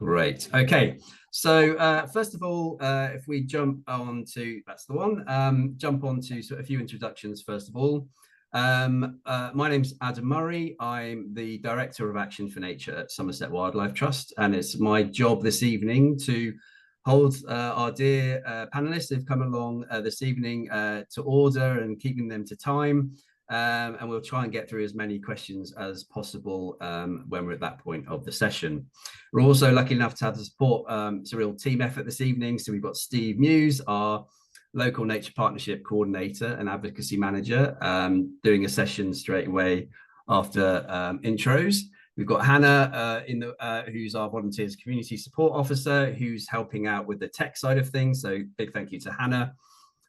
Great. Okay. So first of all, if we jump on to, that's the one, jump on to sort of a few introductions first of all. My name's Adam Murray. I'm the Director of Action for Nature at Somerset Wildlife Trust, and it's my job this evening to hold our dear panelists who've come along this evening to order and keeping them to time. And we'll try and get through as many questions as possible when we're at that point of the session. We're also lucky enough to have the support. It's a real team effort this evening. So we've got Steve Muse, our local nature partnership coordinator and advocacy manager, doing a session straight away after intros. We've got Hannah who's our volunteers community support officer, who's helping out with the tech side of things. So big thank you to Hannah.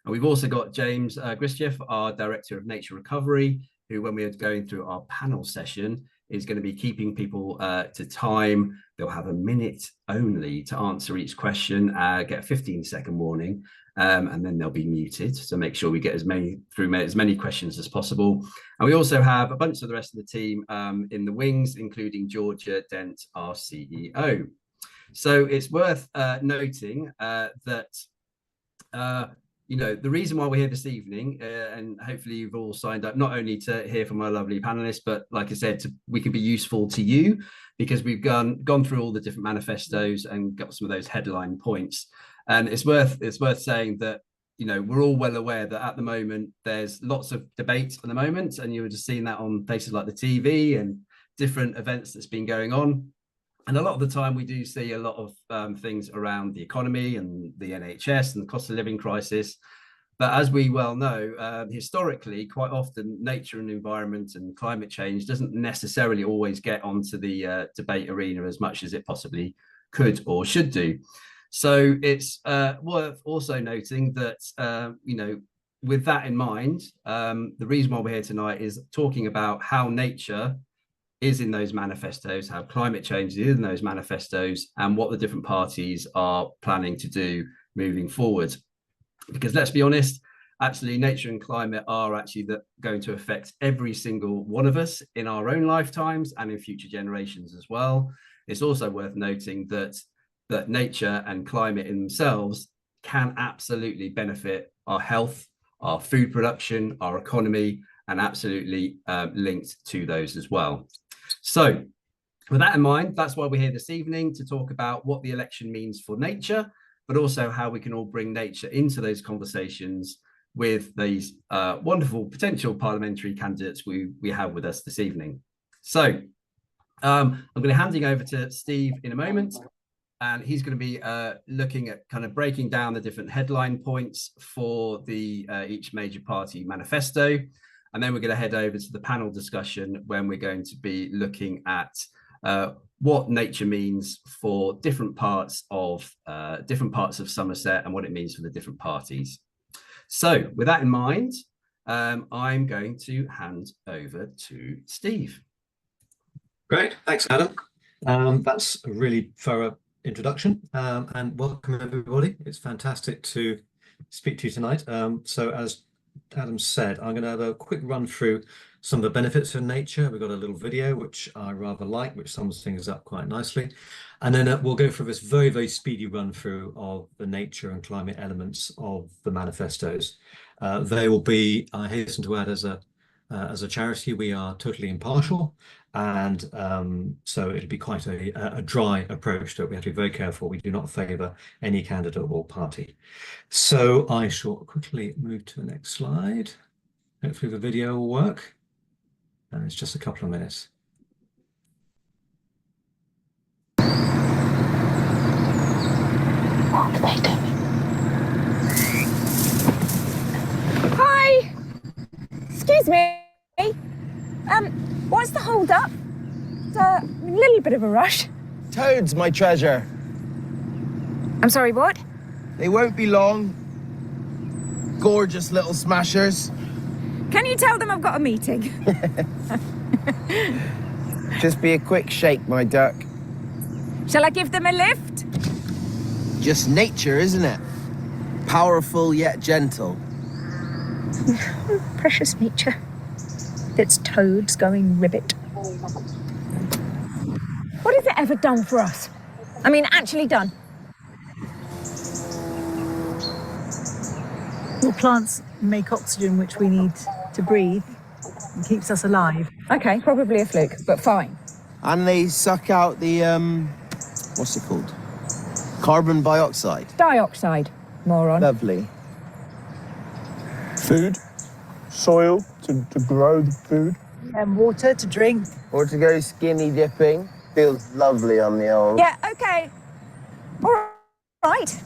And we've also got James Gristjeff, our Director of Nature Recovery, who, when we are going through our panel session, is going to be keeping people to time. They'll have a minute only to answer each question, get a 15-second warning, and then they'll be muted. So make sure we get as many questions as possible. And we also have a bunch of the rest of the team in the wings, including Georgia Dent, our CEO. So it's worth noting that the reason why we're here this evening, and hopefully you've all signed up not only to hear from our lovely panelists, but like I said, we can be useful to you because we've gone through all the different manifestos and got some of those headline points. And it's worth saying that, we're all well aware that at the moment, there's lots of debate at the moment, and you were just seeing that on places like the TV and different events that's been going on. And a lot of the time we do see a lot of things around the economy and the NHS and the cost of living crisis. But as we well know, historically, quite often nature and environment and climate change doesn't necessarily always get onto the debate arena as much as it possibly could or should do. So it's worth also noting that, with that in mind, the reason why we're here tonight is talking about how nature is in those manifestos, how climate change is in those manifestos, and what the different parties are planning to do moving forward. Because let's be honest, actually nature and climate are actually going to affect every single one of us in our own lifetimes and in future generations as well. It's also worth noting that nature and climate in themselves can absolutely benefit our health, our food production, our economy, and absolutely linked to those as well. So with that in mind, that's why we're here this evening, to talk about what the election means for nature, but also how we can all bring nature into those conversations with these wonderful potential parliamentary candidates we have with us this evening. So I'm going to handing over to Steve in a moment, and he's going to be looking at kind of breaking down the different headline points for the each major party manifesto. And then we're going to head over to the panel discussion when we're going to be looking at what nature means for different parts of Somerset and what it means for the different parties. So with that in mind, I'm going to hand over to Steve. Great, thanks, Adam. That's a really thorough introduction, and welcome everybody. It's fantastic to speak to you tonight. So as Adam said, I'm going to have a quick run through some of the benefits of nature. We've got a little video which I rather like, which sums things up quite nicely, and then we'll go through this very, very speedy run through of the nature and climate elements of the manifestos. They will be, I hasten to add, as a charity, we are totally impartial, and so it'll be quite a dry approach to it. We have to be very careful. We do not favour any candidate or party. So I shall quickly move to the next slide. Hopefully the video will work. And it's just a couple of minutes. What are they doing? Hi! Excuse me. What's the hold up? It's a little bit of a rush. Toads, my treasure. I'm sorry, what? They won't be long. Gorgeous little smashers. Can you tell them I've got a meeting? Just be a quick shake, my duck. Shall I give them a lift? Just nature, isn't it? Powerful yet gentle. Precious nature. Its toads going ribbit. What has it ever done for us? I mean, actually done. Well, plants make oxygen, which we need to breathe, and keeps us alive. Okay, probably a fluke, but fine. And they suck out the, what's it called? Carbon dioxide. Dioxide, moron. Lovely. Food, soil to grow the food. And water to drink. Or to go skinny dipping. Feels lovely on the old. Yeah, okay. All right.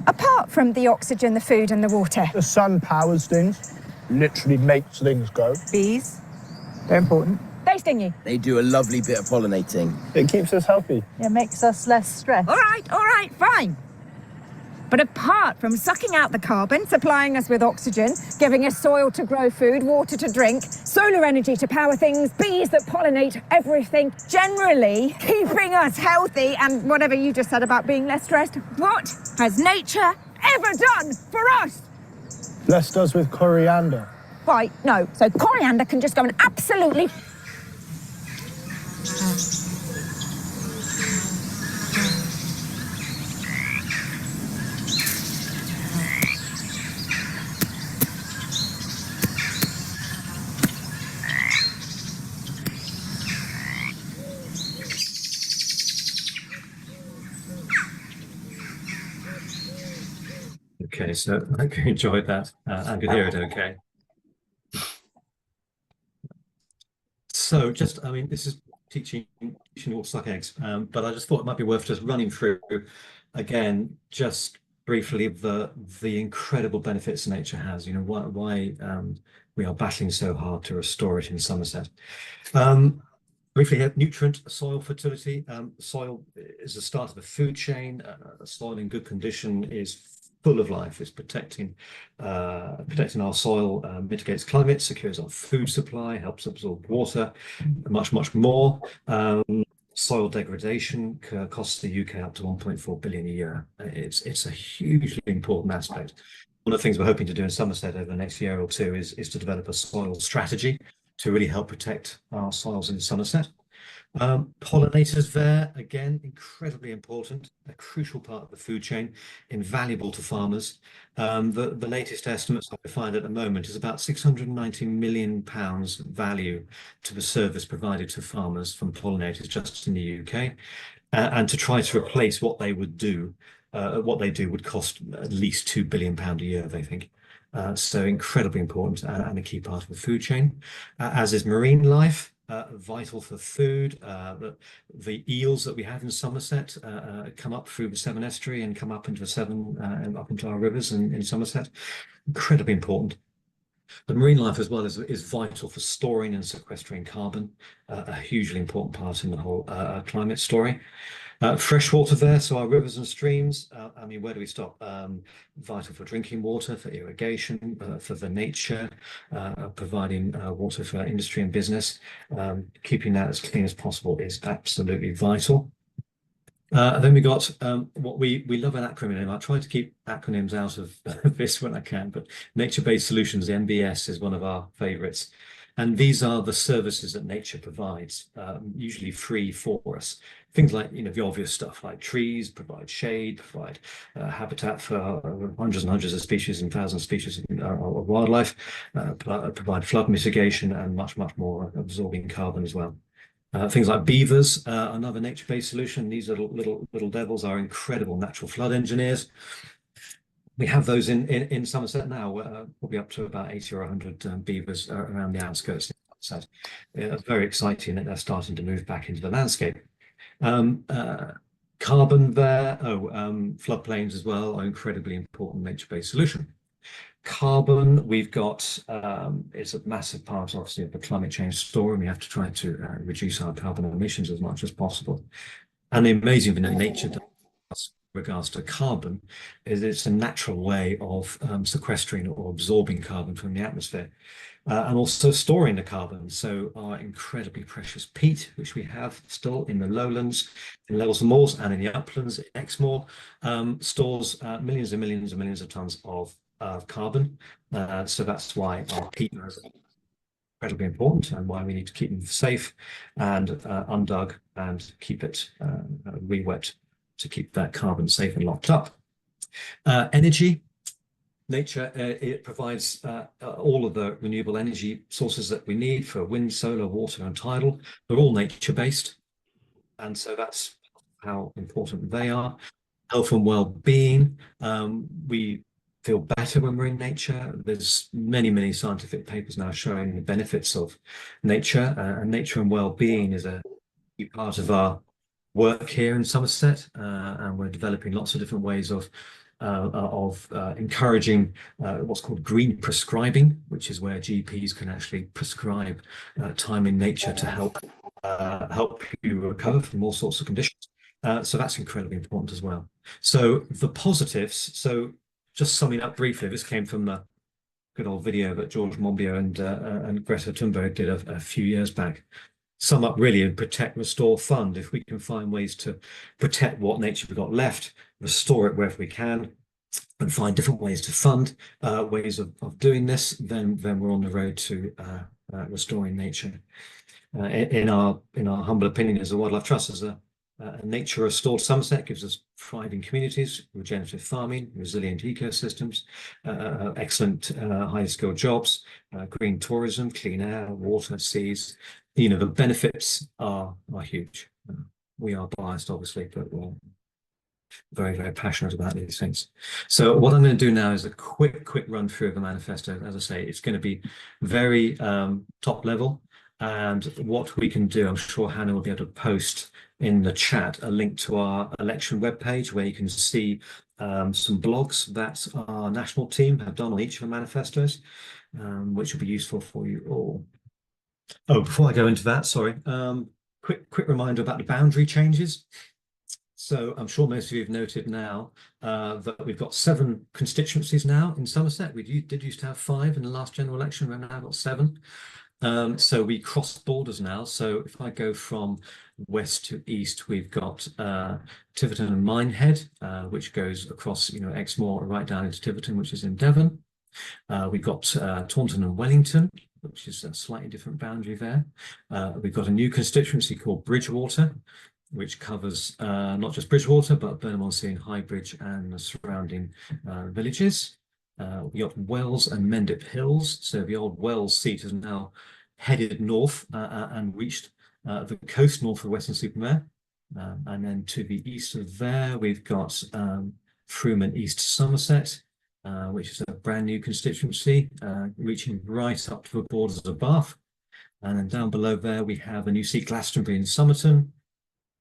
Apart from the oxygen, the food and the water. The sun powers things, literally makes things go. Bees, they're important. They sting you. They do a lovely bit of pollinating. It keeps us healthy. It makes us less stressed. All right, fine. But apart from sucking out the carbon, supplying us with oxygen, giving us soil to grow food, water to drink, solar energy to power things, bees that pollinate everything, generally keeping us healthy and whatever you just said about being less stressed, what has nature ever done for us? Blessed us with coriander. Right, no. So coriander can just go and absolutely... Okay, so I hope you enjoyed that and could hear it okay. So just, I mean, this is teaching you all to suck eggs, but I just thought it might be worth just running through again, just briefly the incredible benefits nature has, you know, why we are battling so hard to restore it in Somerset. Briefly here, nutrient soil fertility. Soil is the start of the food chain. Soil in good condition is full of life. It's protecting our soil, mitigates climate, secures our food supply, helps absorb water, much more. Soil degradation costs the UK up to 1.4 billion a year. It's a hugely important aspect. One of the things we're hoping to do in Somerset over the next year or two is to develop a soil strategy to really help protect our soils in Somerset. Pollinators there, again, incredibly important, a crucial part of the food chain, invaluable to farmers. The latest estimates I find at the moment is about £690 million value to the service provided to farmers from pollinators just in the UK. And to try to replace what they would do, would cost at least £2 billion a year, they think. So incredibly important and a key part of the food chain, as is marine life. Vital for food. The eels that we have in Somerset come up through the Severn Estuary and come up into the Severn and up into our rivers in Somerset. Incredibly important. The marine life as well is vital for storing and sequestering carbon, a hugely important part in the whole climate story. Freshwater there, so our rivers and streams, I mean, where do we stop? Vital for drinking water, for irrigation, for the nature, providing water for industry and business. Keeping that as clean as possible is absolutely vital. Then we got what we love an acronym. I try to keep acronyms out of this when I can, but nature-based solutions, NBS, is one of our favorites. And these are the services that nature provides, usually free for us. Things like, you know, the obvious stuff like trees provide shade, provide habitat for hundreds and hundreds of species and thousands of species of wildlife, provide flood mitigation and much more, absorbing carbon as well. Things like beavers, another nature-based solution. These little devils are incredible natural flood engineers. We have those in Somerset now, probably up to about 80 or 100 beavers around the outskirts of Somerset. Very exciting that they're starting to move back into the landscape. Carbon there, floodplains as well are incredibly important nature-based solution. Carbon, we've got, it's a massive part, obviously, of the climate change story. We have to try to reduce our carbon emissions as much as possible. And the amazing thing that nature does with regards to carbon is it's a natural way of sequestering or absorbing carbon from the atmosphere. And also storing the carbon. So our incredibly precious peat, which we have still in the lowlands, in levels and moors, and in the uplands, in Exmoor, stores millions and millions and millions of tons of carbon. So that's why our peat is incredibly important and why we need to keep them safe and undug and keep it re-wet to keep that carbon safe and locked up. Energy. Nature, it provides all of the renewable energy sources that we need for wind, solar, water, and tidal. They're all nature-based, and so that's how important they are. Health and well-being. We feel better when we're in nature. There's many scientific papers now showing the benefits of nature, and nature and well-being is a key part of our work here in Somerset, and we're developing lots of different ways of encouraging what's called green prescribing, which is where GPs can actually prescribe time in nature to help you recover from all sorts of conditions. So that's incredibly important as well. So the positives. So just summing up briefly, this came from the good old video that George Monbiot and Greta Thunberg did a few years back. Sum up really in protect, restore, fund. If we can find ways to protect what nature we've got left, restore it wherever we can, and find different ways to fund ways of doing this, then we're on the road to restoring nature. In our humble opinion as a Wildlife Trust, as a nature restored Somerset gives us thriving communities, regenerative farming, resilient ecosystems, excellent high skilled jobs, green tourism, clean air, water, seas. The benefits are huge. We are biased, obviously, but we're very passionate about these things. So what I'm going to do now is a quick run through of the manifesto. As I say, it's going to be very top level, and what we can do, I'm sure Hannah will be able to post in the chat a link to our election webpage where you can see some blogs that our national team have done on each of the manifestos, which will be useful for you all. Oh, before I go into that, sorry, quick reminder about the boundary changes. So I'm sure most of you have noted now that we've got 7 constituencies now in Somerset. We did used to have 5 in the last general election. We've now got 7. So we cross borders now. So if I go from west to east, we've got Tiverton and Minehead, which goes across, Exmoor right down into Tiverton, which is in Devon. We've got Taunton and Wellington, which is a slightly different boundary there. We've got a new constituency called Bridgewater, which covers not just Bridgewater, but Burnham-on-Sea and Highbridge and the surrounding villages. We got Wells and Mendip Hills. So the old Wells seat has now headed north and reached the coast north of Weston-super-Mare. And then to the east of there, we've got Frome and East Somerset, which is a brand new constituency, reaching right up to the borders of Bath. And then down below there, we have a new seat, Glastonbury and Somerton.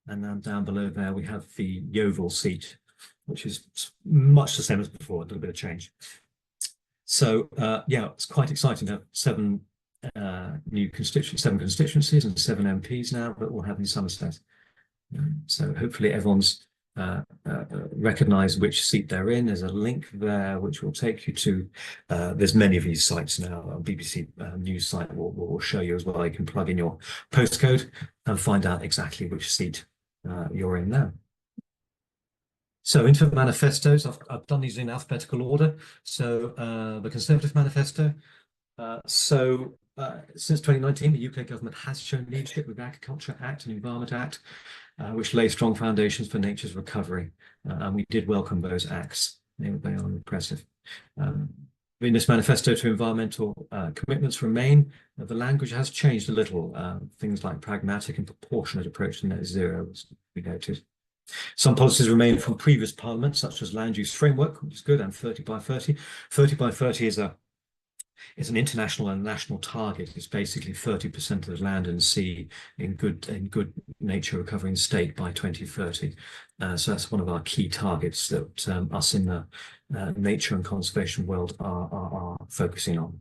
And then down below there, we have the Yeovil seat, which is much the same as before, a little bit of change. So yeah, it's quite exciting to have 7 constituencies and 7 MPs now that we'll have in Somerset. So hopefully everyone's recognised which seat they're in. There's a link there which will take you to, there's many of these sites now. A BBC News site will show you as well. You can plug in your postcode and find out exactly which seat you're in now. So into the manifestos, I've done these in alphabetical order. So the Conservative manifesto. Since 2019, the UK government has shown leadership with the Agriculture Act and Environment Act, which lay strong foundations for nature's recovery. And we did welcome those acts. They are impressive. In this manifesto, to environmental commitments remain. The language has changed a little. Things like pragmatic and proportionate approach to net zero, as we noted. Some policies remain from previous parliaments, such as land use framework, which is good, and 30 by 30. 30 by 30 is an international and national target. It's basically 30% of the land and sea in good nature recovering state by 2030. So that's one of our key targets that us in the nature and conservation world are focusing on.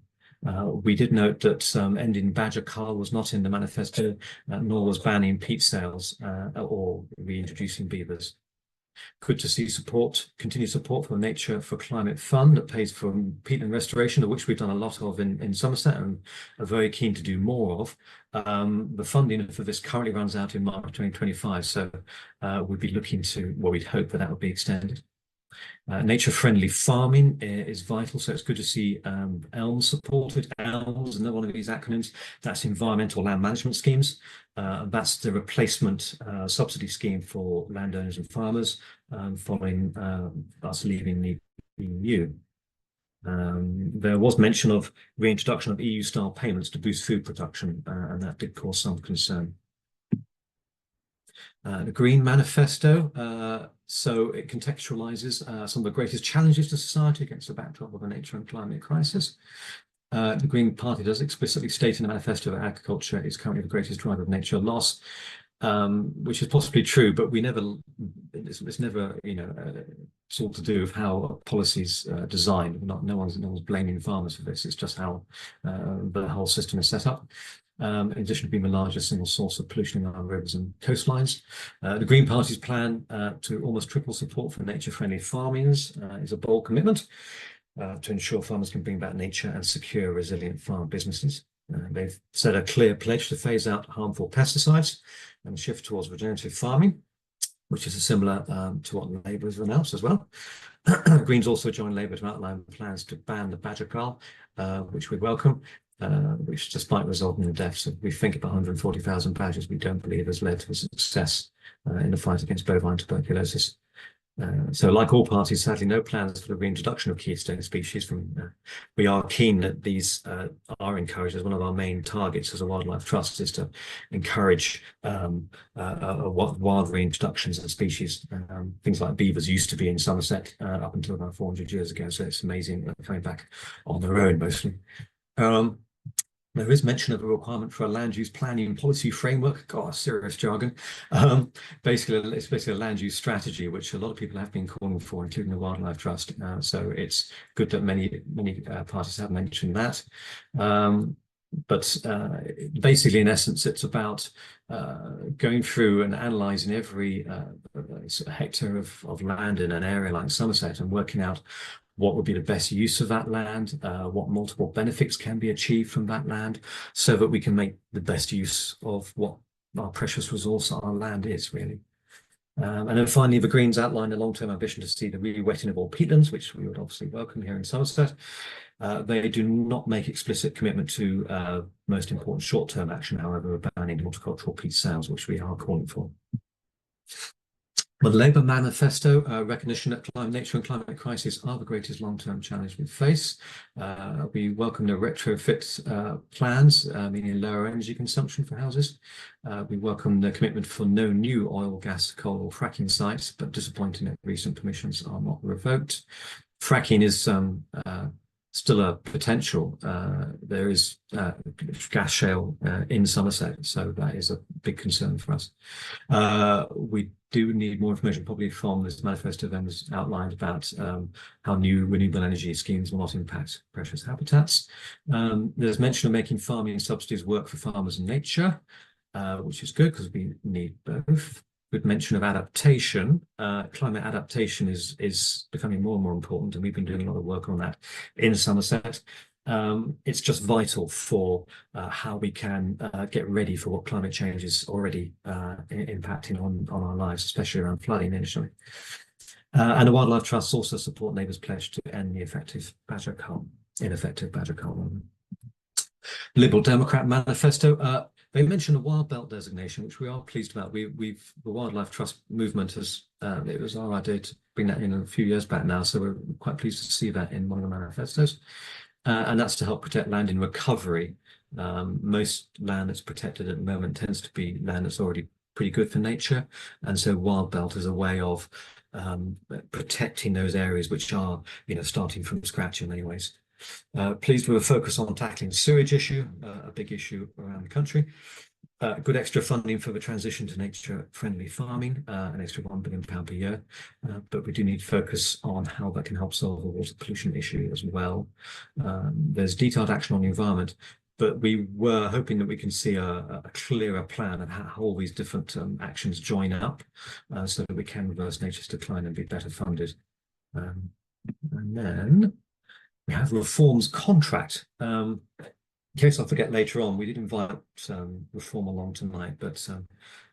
We did note that ending badger cull was not in the manifesto, nor was banning peat sales or reintroducing beavers. Good to see continued support for the Nature for Climate Fund that pays for peatland restoration, of which we've done a lot of in Somerset and are very keen to do more of. The funding for this currently runs out in March 2025, so we'd be looking to, well, we'd hope that would be extended. Nature-friendly farming is vital, so it's good to see ELMS supported. ELMS is another one of these acronyms. That's environmental land management schemes. That's the replacement subsidy scheme for landowners and farmers following us leaving the EU. There was mention of reintroduction of EU-style payments to boost food production, and that did cause some concern. The Green Manifesto, so it contextualizes some of the greatest challenges to society against the backdrop of a nature and climate crisis. The Green Party does explicitly state in the manifesto that agriculture is currently the greatest driver of nature loss, which is possibly true, but it's never, it's all to do with how policies designed. No one's blaming farmers for this. It's just how the whole system is set up. In addition to being the largest single source of pollution in our rivers and coastlines. The Green Party's plan to almost triple support for nature-friendly farming is a bold commitment to ensure farmers can bring back nature and secure resilient farm businesses. They've set a clear pledge to phase out harmful pesticides and shift towards regenerative farming, which is similar to what Labour has announced as well. Greens also joined Labour to outline plans to ban the badger cull, which we welcome. Which, despite resulting in deaths, we think about 140,000 badgers, we don't believe has led to a success in the fight against bovine tuberculosis. So, like all parties, sadly, no plans for the reintroduction of keystone species. We are keen that these are encouraged. As one of our main targets as a wildlife trust is to encourage wild reintroductions of species. Things like beavers used to be in Somerset up until about 400 years ago. So it's amazing that they're coming back on their own mostly. There is mention of a requirement for a land use planning policy framework. God, serious jargon. Basically, it's basically a land use strategy, which a lot of people have been calling for, including the Wildlife Trust. So it's good that many parties have mentioned that. But basically, in essence, it's about going through and analysing every hectare of land in an area like Somerset and working out what would be the best use of that land, what multiple benefits can be achieved from that land, so that we can make the best use of what our precious resource our land is, really. And then finally, the Greens outlined a long-term ambition to see the re-wetting of all peatlands, which we would obviously welcome here in Somerset. They do not make explicit commitment to most important short-term action, however, banning horticultural peat sales, which we are calling for. Well, the Labour manifesto, recognition that nature and climate crisis are the greatest long-term challenge we face. We welcome the retrofit plans, meaning lower energy consumption for houses. We welcome the commitment for no new oil, gas, coal or fracking sites, but disappointing that recent permissions are not revoked. Fracking is still a potential. There is gas shale in Somerset, so that is a big concern for us. We do need more information, probably from this manifesto then was outlined about how new renewable energy schemes will not impact precious habitats. There's mention of making farming subsidies work for farmers and nature, which is good because we need both. Good mention of adaptation. Climate adaptation is becoming more and more important, and we've been doing a lot of work on that in Somerset. It's just vital for how we can get ready for what climate change is already impacting on our lives, especially around flooding initially. And the Wildlife Trusts also support Labour's pledge to end the ineffective badger cull. Liberal Democrat manifesto. They mentioned a wild belt designation, which we are pleased about. The Wildlife Trust movement has, it was our idea to bring that in a few years back now, so we're quite pleased to see that in one of the manifestos. And that's to help protect land in recovery. Most land that's protected at the moment tends to be land that's already pretty good for nature. And so wild belt is a way of protecting those areas which are, starting from scratch in many ways. Pleased with a focus on tackling the sewage issue, a big issue around the country. Good extra funding for the transition to nature-friendly farming, an extra £1 billion per year. But we do need focus on how that can help solve the water pollution issue as well. There's detailed action on the environment, but we were hoping that we can see a clearer plan of how all these different actions join up so that we can reverse nature's decline and be better funded. And then we have reforms contract. In case I forget later on, we did invite reform along tonight, but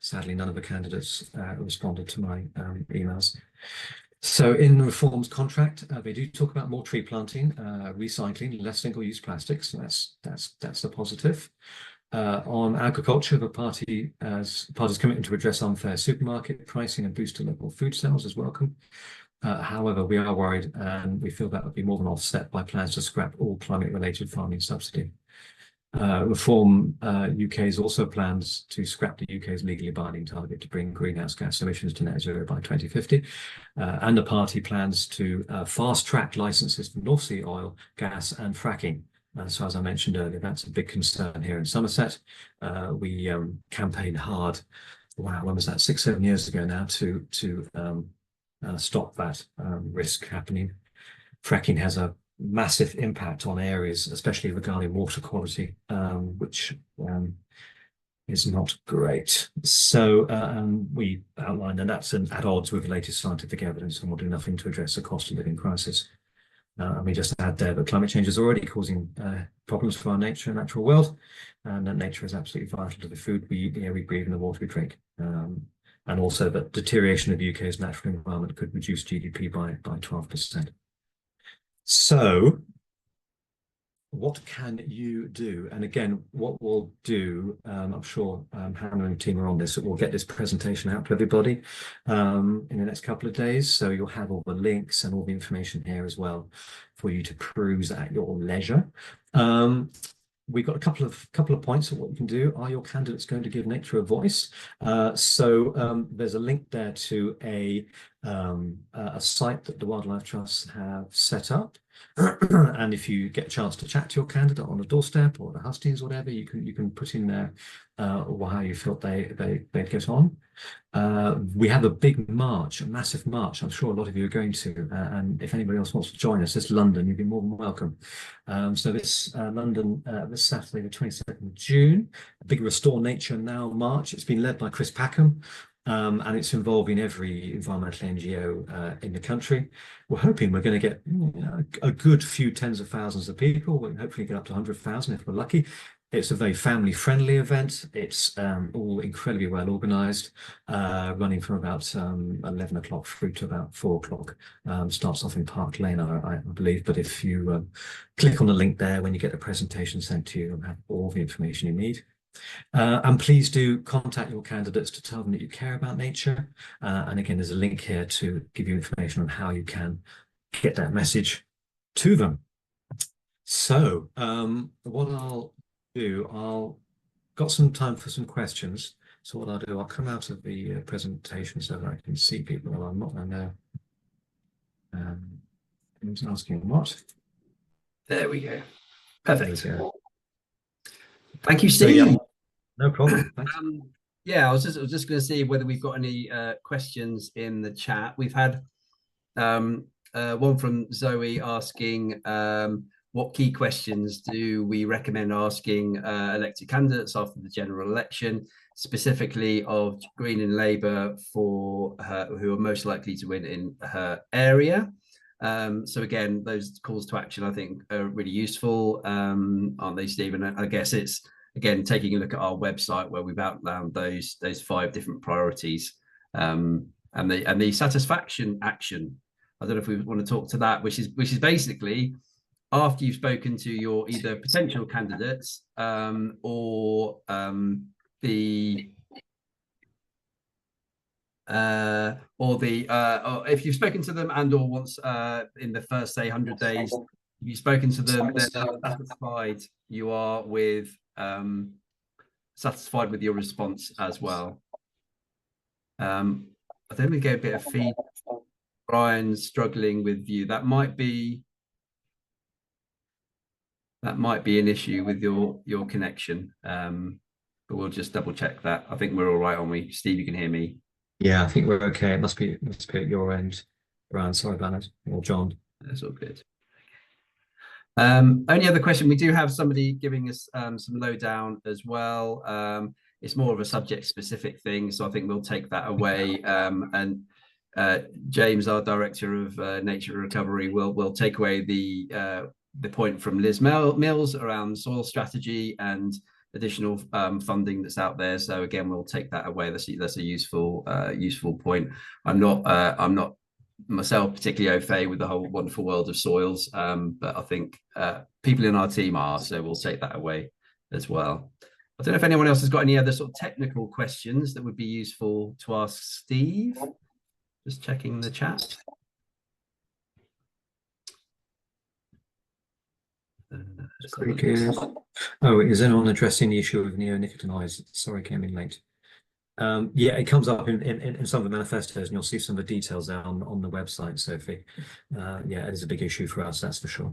sadly none of the candidates responded to my emails. So in the reforms contract, they do talk about more tree planting, recycling, less single-use plastics. So that's a positive. On agriculture, the party's commitment to address unfair supermarket pricing and boost to local food sales is welcome. However, we are worried, and we feel that would be more than offset by plans to scrap all climate-related farming subsidy. Reform UK's also plans to scrap the UK's legally binding target to bring greenhouse gas emissions to net zero by 2050. And the party plans to fast-track licenses for North Sea oil, gas and fracking. So as I mentioned earlier, that's a big concern here in Somerset. We campaigned hard, wow, when was that, 6-7 years ago now, to stop that risk happening. Fracking has a massive impact on areas, especially regarding water quality, which is not great. So we outlined, and that's at odds with the latest scientific evidence, and will do nothing to address the cost of living crisis. And we just add there that climate change is already causing problems for our nature and natural world, and that nature is absolutely vital to the food we eat, the air we breathe, and the water we drink. And also that deterioration of the UK's natural environment could reduce GDP by 12%. So what can you do? And again, what we'll do, I'm sure Hannah and the team are on this, so we'll get this presentation out to everybody in the next couple of days. So you'll have all the links and all the information here as well for you to peruse at your leisure. We've got a couple of points of what you can do. Are your candidates going to give nature a voice? So there's a link there to a site that the Wildlife Trusts have set up. And if you get a chance to chat to your candidate on a doorstep or the hustings or whatever, you can put in there how you felt they'd get on. We have a big march, a massive march. I'm sure a lot of you are going to, and if anybody else wants to join us, it's London, you'd be more than welcome. So this London, this Saturday, the 22nd of June, a big Restore Nature Now march. It's been led by Chris Packham. And it's involving every environmental NGO in the country. We're hoping we're going to get a good few tens of thousands of people. We'll hopefully get up to 100,000 if we're lucky. It's a very family-friendly event. It's all incredibly well organised, running from about 11 o'clock through to about 4 o'clock. Starts off in Park Lane, I believe. But if you click on the link there when you get the presentation sent to you, you'll have all the information you need. And please do contact your candidates to tell them that you care about nature. And again, there's a link here to give you information on how you can get that message to them. So what I'll do, I'll got some time for some questions. So what I'll do, I'll come out of the presentation so that I can see people. Well, I'm not going to know who's asking what. There we go. Perfect. There we go. Thank you, So, Steve. yeah, no problem. Thanks. Yeah, I was just going to see whether we've got any questions in the chat. We've had one from Zoe asking what key questions do we recommend asking elected candidates after the general election, specifically of Green and Labour for who are most likely to win in her area. So again, those calls to action I think are really useful, aren't they, Stephen? I guess it's again taking a look at our website where we've outlined those 5 different priorities, and the satisfaction action. I don't know if we want to talk to that, which is basically after you've spoken to your either potential candidates or if you've spoken to them and or once in the first say 100 days, if you've spoken to them, then satisfied you are with satisfied with your response as well. I think we get a bit of feedback. Brian's struggling with view. That might be an issue with your connection, but we'll just double check that. I think we're all right, aren't we? Steve, you can hear me? Yeah, I think we're okay. It must be at your end, Brian. Sorry about it, or John. That's all good. Only other question, we do have somebody giving us some lowdown as well. It's more of a subject specific thing, so I think we'll take that away. And James, our director of nature recovery, will take away the point from Liz Mills around soil strategy and additional funding that's out there. So again, we'll take that away. That's a useful point. I'm not myself particularly au fait with the whole wonderful world of soils, but I think people in our team are, so we'll take that away as well. I don't know if anyone else has got any other sort of technical questions that would be useful to ask Steve. Just checking the chat. Oh, is anyone addressing the issue of neonicotinoids? Sorry, came in late. Yeah, it comes up in some of the manifestos, and you'll see some of the details there on the website, Sophie. Yeah, it is a big issue for us, that's for sure.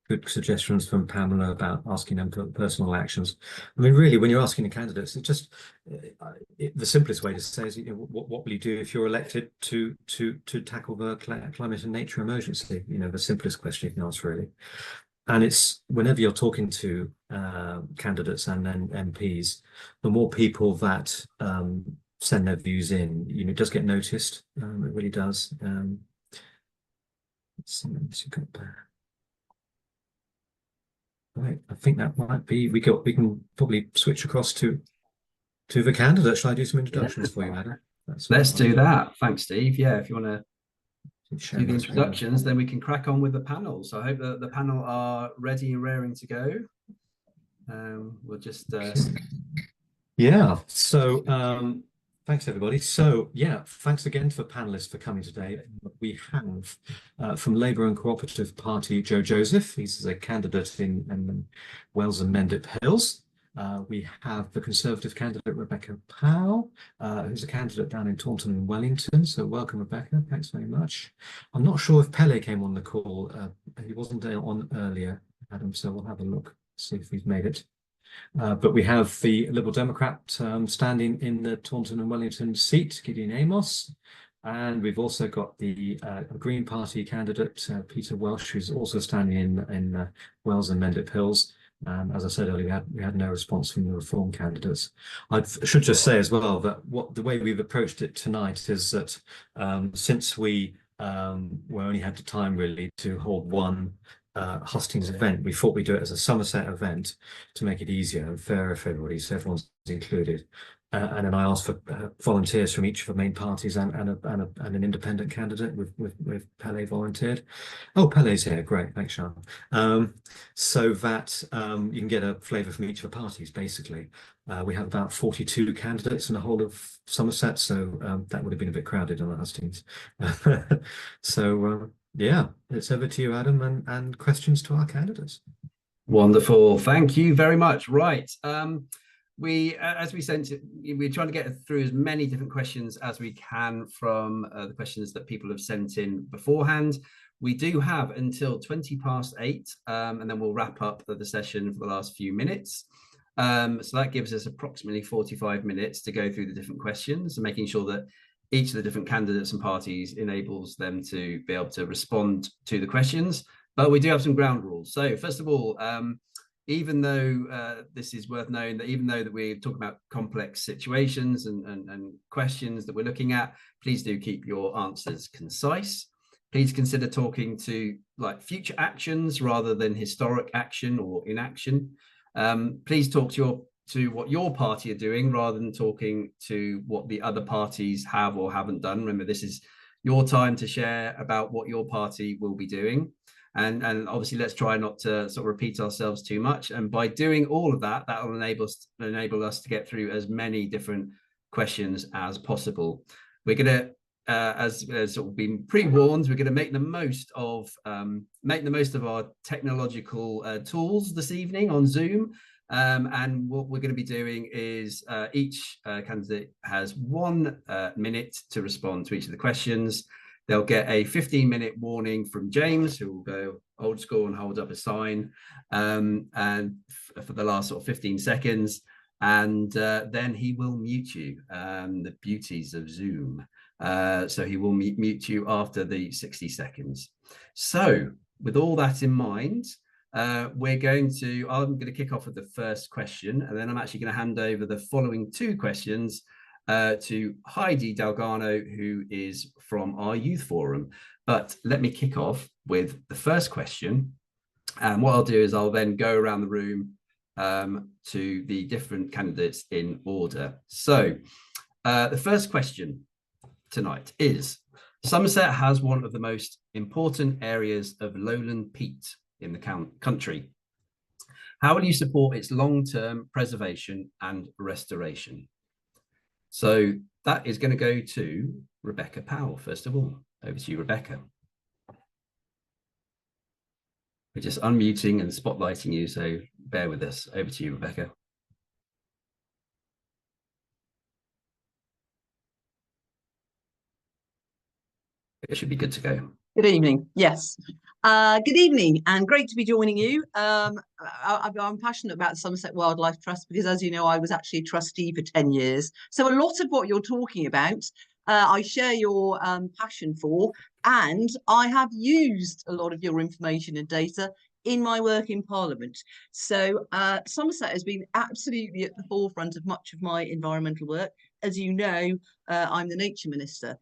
Good suggestions from Pamela about asking them for personal actions. I mean, really, when you're asking the candidates, it's just the simplest way to say is, what will you do if you're elected to tackle the climate and nature emergency? The simplest question you can ask, really. And it's whenever you're talking to candidates and then MPs, the more people that send their views in, it does get noticed. It really does. Let's see, right, I think that might be. We can probably switch across to the candidate. Shall I do some introductions for you, Adam? Let's do that. Thanks, Steve. Yeah, if you want to do the introductions, screen. then we can crack on with the panel. So I hope that the panel are ready and raring to go. We'll just yeah. So thanks everybody. So yeah, thanks again to the panelists for coming today. We have from Labour and Cooperative Party Joe Joseph. He's a candidate in Wells and Mendip Hills. We have the Conservative candidate Rebecca Powell, who's a candidate down in Taunton and Wellington. So welcome, Rebecca. Thanks very much. I'm not sure if Pele came on the call. He wasn't on earlier, Adam, so we'll have a look, see if he's made it. But we have the Liberal Democrat standing in the Taunton and Wellington seat, Gideon Amos. And we've also got the Green Party candidate, Peter Welsh, who's also standing in Wells and Mendip Hills. As I said earlier, we had no response from the Reform candidates. I should just say as well that the way we've approached it tonight is that since we only had the time really to hold one hustings event, we thought we'd do it as a Somerset event to make it easier and fairer for everybody, so everyone's included. And then I asked for volunteers from each of the main parties and an independent candidate with Pele volunteered. Oh, Pele's here, great, thanks, Sean. So that you can get a flavour from each of the parties, basically. We have about 42 candidates in the whole of Somerset, so that would have been a bit crowded on the hustings. So yeah, it's over to you, Adam, and questions to our candidates. Wonderful, thank you very much. Right. As we sent it, we're trying to get through as many different questions as we can from the questions that people have sent in beforehand. We do have until 8:20, and then we'll wrap up the session for the last few minutes. So that gives us approximately 45 minutes to go through the different questions and making sure that each of the different candidates and parties enables them to be able to respond to the questions. But we do have some ground rules. So first of all, even though this is worth knowing that even though that we're talking about complex situations and questions that we're looking at, please do keep your answers concise. Please consider talking to like future actions rather than historic action or inaction. Please talk to what your party are doing rather than talking to what the other parties have or haven't done. Remember, this is your time to share about what your party will be doing. And obviously, let's try not to sort of repeat ourselves too much. And by doing all of that, that will enable us to get through as many different questions as possible. We're going to, as sort of been pre-warned, we're going to make the most of our technological tools this evening on Zoom. And what we're going to be doing is each candidate has 1 minute to respond to each of the questions. They'll get a 15-minute warning from James, who will go old school and hold up a sign and for the last sort of 15 seconds. And then he will mute you, the beauties of Zoom. So he will mute you after the 60 seconds. So with all that in mind, I'm going to kick off with the first question, and then I'm actually going to hand over the following 2 questions to Heidi Delgado, who is from our youth forum. But let me kick off with the first question. And what I'll do is I'll then go around the room to the different candidates in order. So The first question tonight is, Somerset has one of the most important areas of lowland peat in the country. How will you support its long-term preservation and restoration? So that is going to go to Rebecca Powell, first of all. Over to you, Rebecca. We're just unmuting and spotlighting you, so bear with us. Over to you, Rebecca. It should be good to go. Good evening. Yes. Good evening, and great to be joining you. I'm passionate about the Somerset Wildlife Trust because, as you know, I was actually a trustee for 10 years. So a lot of what you're talking about, I share your passion for, and I have used a lot of your information and data in my work in Parliament. So Somerset has been absolutely at the forefront of much of my environmental work. As you know, I'm the Nature Minister.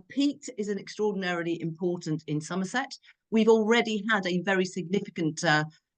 Peat is an extraordinarily important in Somerset. We've already had a very significant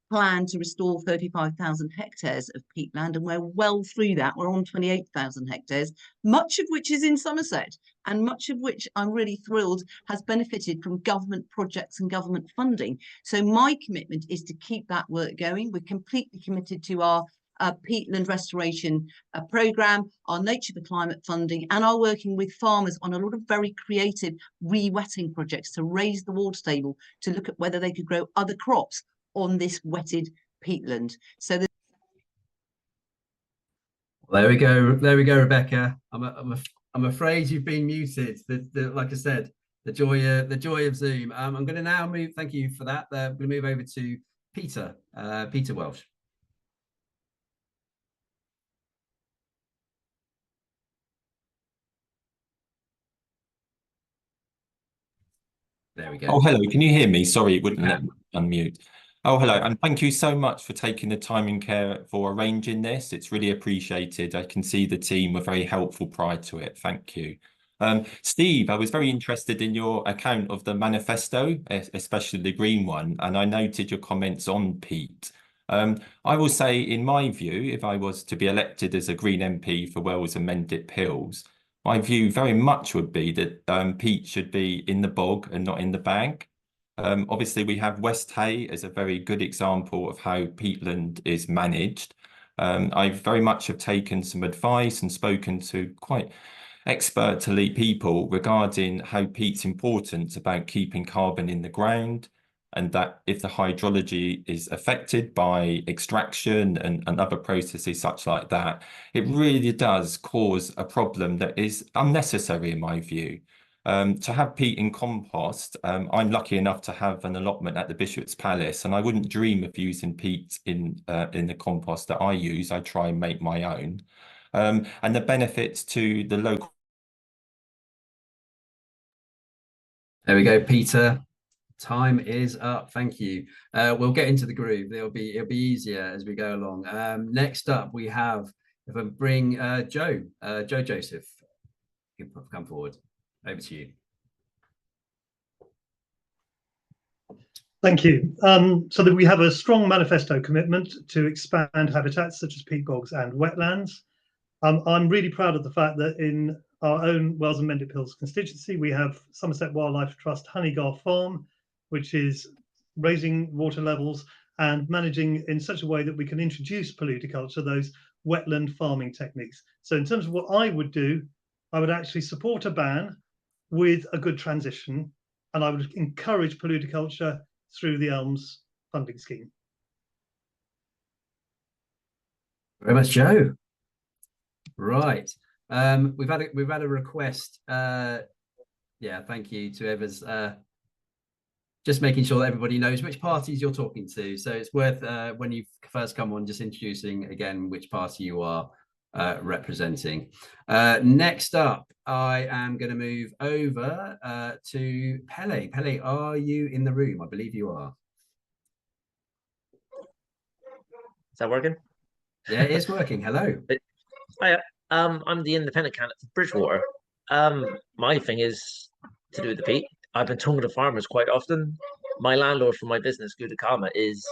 plan to restore 35,000 hectares of peatland, and we're well through that. We're on 28,000 hectares, much of which is in Somerset, and much of which I'm really thrilled has benefited from government projects and government funding. So my commitment is to keep that work going. We're completely committed to our peatland restoration programme, our Nature for Climate funding, and are working with farmers on a lot of very creative re-wetting projects to raise the water table to look at whether they could grow other crops on this wetted peatland. So there we go, Rebecca. I'm afraid you've been muted. Like I said, the joy of Zoom. I'm going to now move. Thank you for that. We're going to move over to Peter Welsh. There we go. Oh, hello. Can you hear me? Sorry, it wouldn't let me unmute. Oh, hello. And thank you so much for taking the time and care for arranging this. It's really appreciated. I can see the team were very helpful prior to it. Thank you. Steve, I was very interested in your account of the manifesto, especially the green one, and I noted your comments on peat. I will say, in my view, if I was to be elected as a Green MP for Wells and Mendip Hills, my view very much would be that peat should be in the bog and not in the bag. Obviously, we have West Hay as a very good example of how peatland is managed. I very much have taken some advice and spoken to quite expert elite people regarding how peat's important about keeping carbon in the ground, and that if the hydrology is affected by extraction and other processes such like that, it really does cause a problem that is unnecessary in my view. To have peat in compost, I'm lucky enough to have an allotment at the Bishop's Palace, and I wouldn't dream of using peat in the compost that I use. I try and make my own. And the benefits to the local. There we go, Peter. Time is up. Thank you. We'll get into the groove. It'll be easier as we go along. Next up, we have, if I bring Joe Joseph, you can come forward. Over to you. Thank you. So that we have a strong manifesto commitment to expand habitats such as peat bogs and wetlands. I'm really proud of the fact that in our own Wells and Mendip Hills constituency, we have Somerset Wildlife Trust Honeygar Farm, which is raising water levels and managing in such a way that we can introduce polyculture, those wetland farming techniques. So in terms of what I would do, I would actually support a ban with a good transition, and I would encourage polyculture through the ELMS funding scheme. Very much, Joe. Right. We've had a request. Yeah, thank you to whoever's just making sure that everybody knows which parties you're talking to. So it's worth when you first come on, just introducing again which party you are representing. Next up, I am going to move over to Pele. Pele, are you in the room? I believe you are. Is that working? Yeah, it is working. Hello. Hi, I'm the independent candidate for Bridgewater. My thing is to do with the peat. I've been talking to farmers quite often. My landlord for my business, Gudakama, is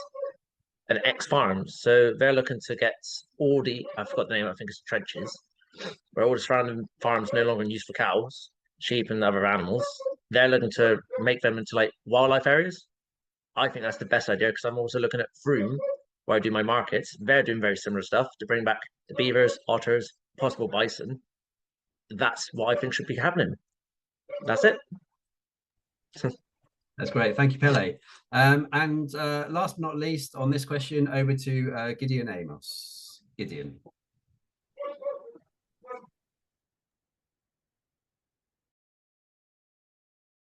an ex-farm, so they're looking to get all the, I forgot the name, I think it's trenches, where all the surrounding farms no longer in use for cows, sheep, and other animals. They're looking to make them into like wildlife areas. I think that's the best idea because I'm also looking at Froome, where I do my markets. They're doing very similar stuff to bring back the beavers, otters, possible bison. That's what I think should be happening. That's it. That's great. Thank you, Pele. And last but not least, on this question, over to Gideon Amos. Gideon.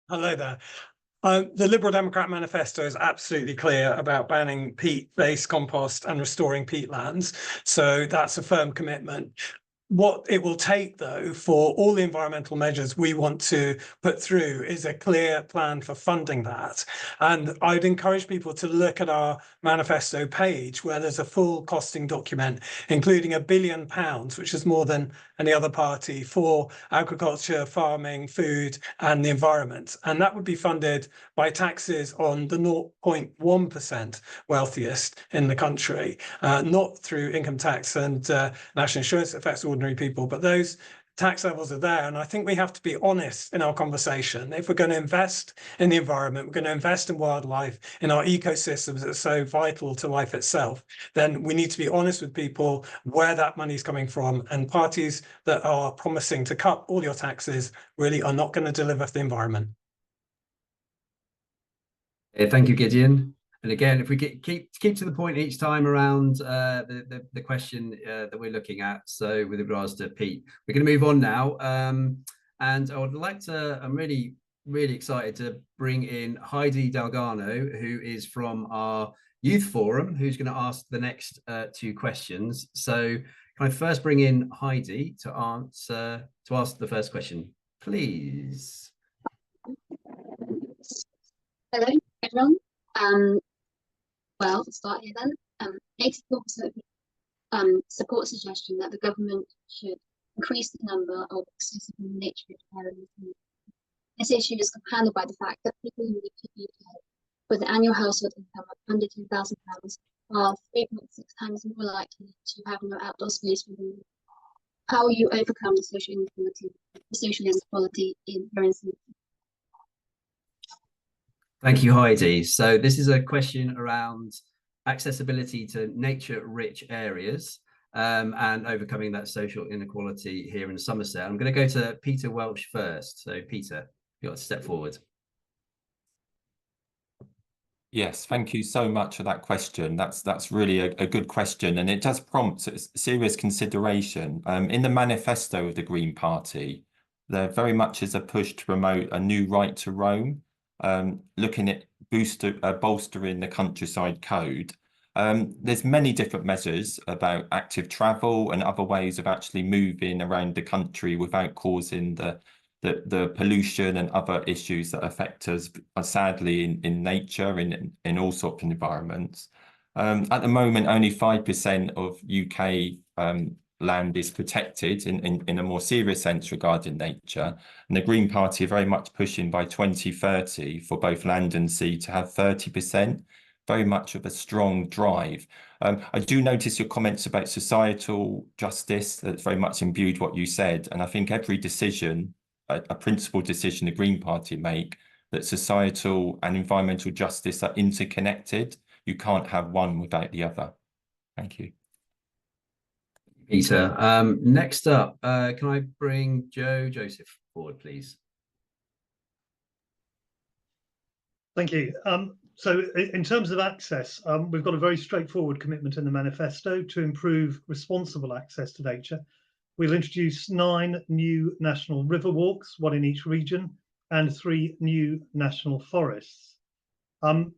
Hello there. The Liberal Democrat manifesto is absolutely clear about banning peat-based compost and restoring peatlands. So that's a firm commitment. What it will take, though, for all the environmental measures we want to put through is a clear plan for funding that. And I'd encourage people to look at our manifesto page where there's a full costing document, including £1 billion, which is more than any other party, for agriculture, farming, food, and the environment. And that would be funded by taxes on the 0.1% wealthiest in the country, not through income tax and national insurance that affects ordinary people, but those tax levels are there. And I think we have to be honest in our conversation. If we're going to invest in the environment, we're going to invest in wildlife, in our ecosystems that are so vital to life itself, then we need to be honest with people where that money is coming from. And parties that are promising to cut all your taxes really are not going to deliver for the environment. Thank you, Gideon. And again, if we keep to the point each time around the question that we're looking at, so with regards to peat, we're going to move on now. And I would like to, I'm really excited to bring in Heidi Delgado, who is from our youth forum, who's going to ask the next two questions. So can I first bring in Heidi to ask the first question, please? Hello, everyone. Well, to start here then, 84% support suggestion that the government should increase the number of accessible nature areas. This issue is compounded by the fact that people in the UK with an annual household income of under £2,000 are 3.6 times more likely to have no outdoor space for them. How will you overcome the social inequality in your instance? Thank you, Heidi. So this is a question around accessibility to nature-rich areas and overcoming that social inequality here in Somerset. I'm going to go to Peter Welch first. So Peter, you've got to step forward. Yes, thank you so much for that question. That's really a good question, and it does prompt serious consideration. In the manifesto of the Green Party, there very much is a push to promote a new right to roam, looking at bolstering the countryside code. There's many different measures about active travel and other ways of actually moving around the country without causing the pollution and other issues that affect us sadly in nature, in all sorts of environments. At the moment, only 5% of UK land is protected in a more serious sense regarding nature. And the Green Party are very much pushing by 2030 for both land and sea to have 30%, very much of a strong drive. I do notice your comments about societal justice. That's very much imbued what you said. And I think every decision, a principled decision the Green Party make, that societal and environmental justice are interconnected. You can't have one without the other. Thank you. Peter. Next up, can I bring Joe Joseph forward, please? Thank you. So in terms of access, we've got a very straightforward commitment in the manifesto to improve responsible access to nature. We'll introduce 9 new national river walks, 1 in each region, and 3 new national forests.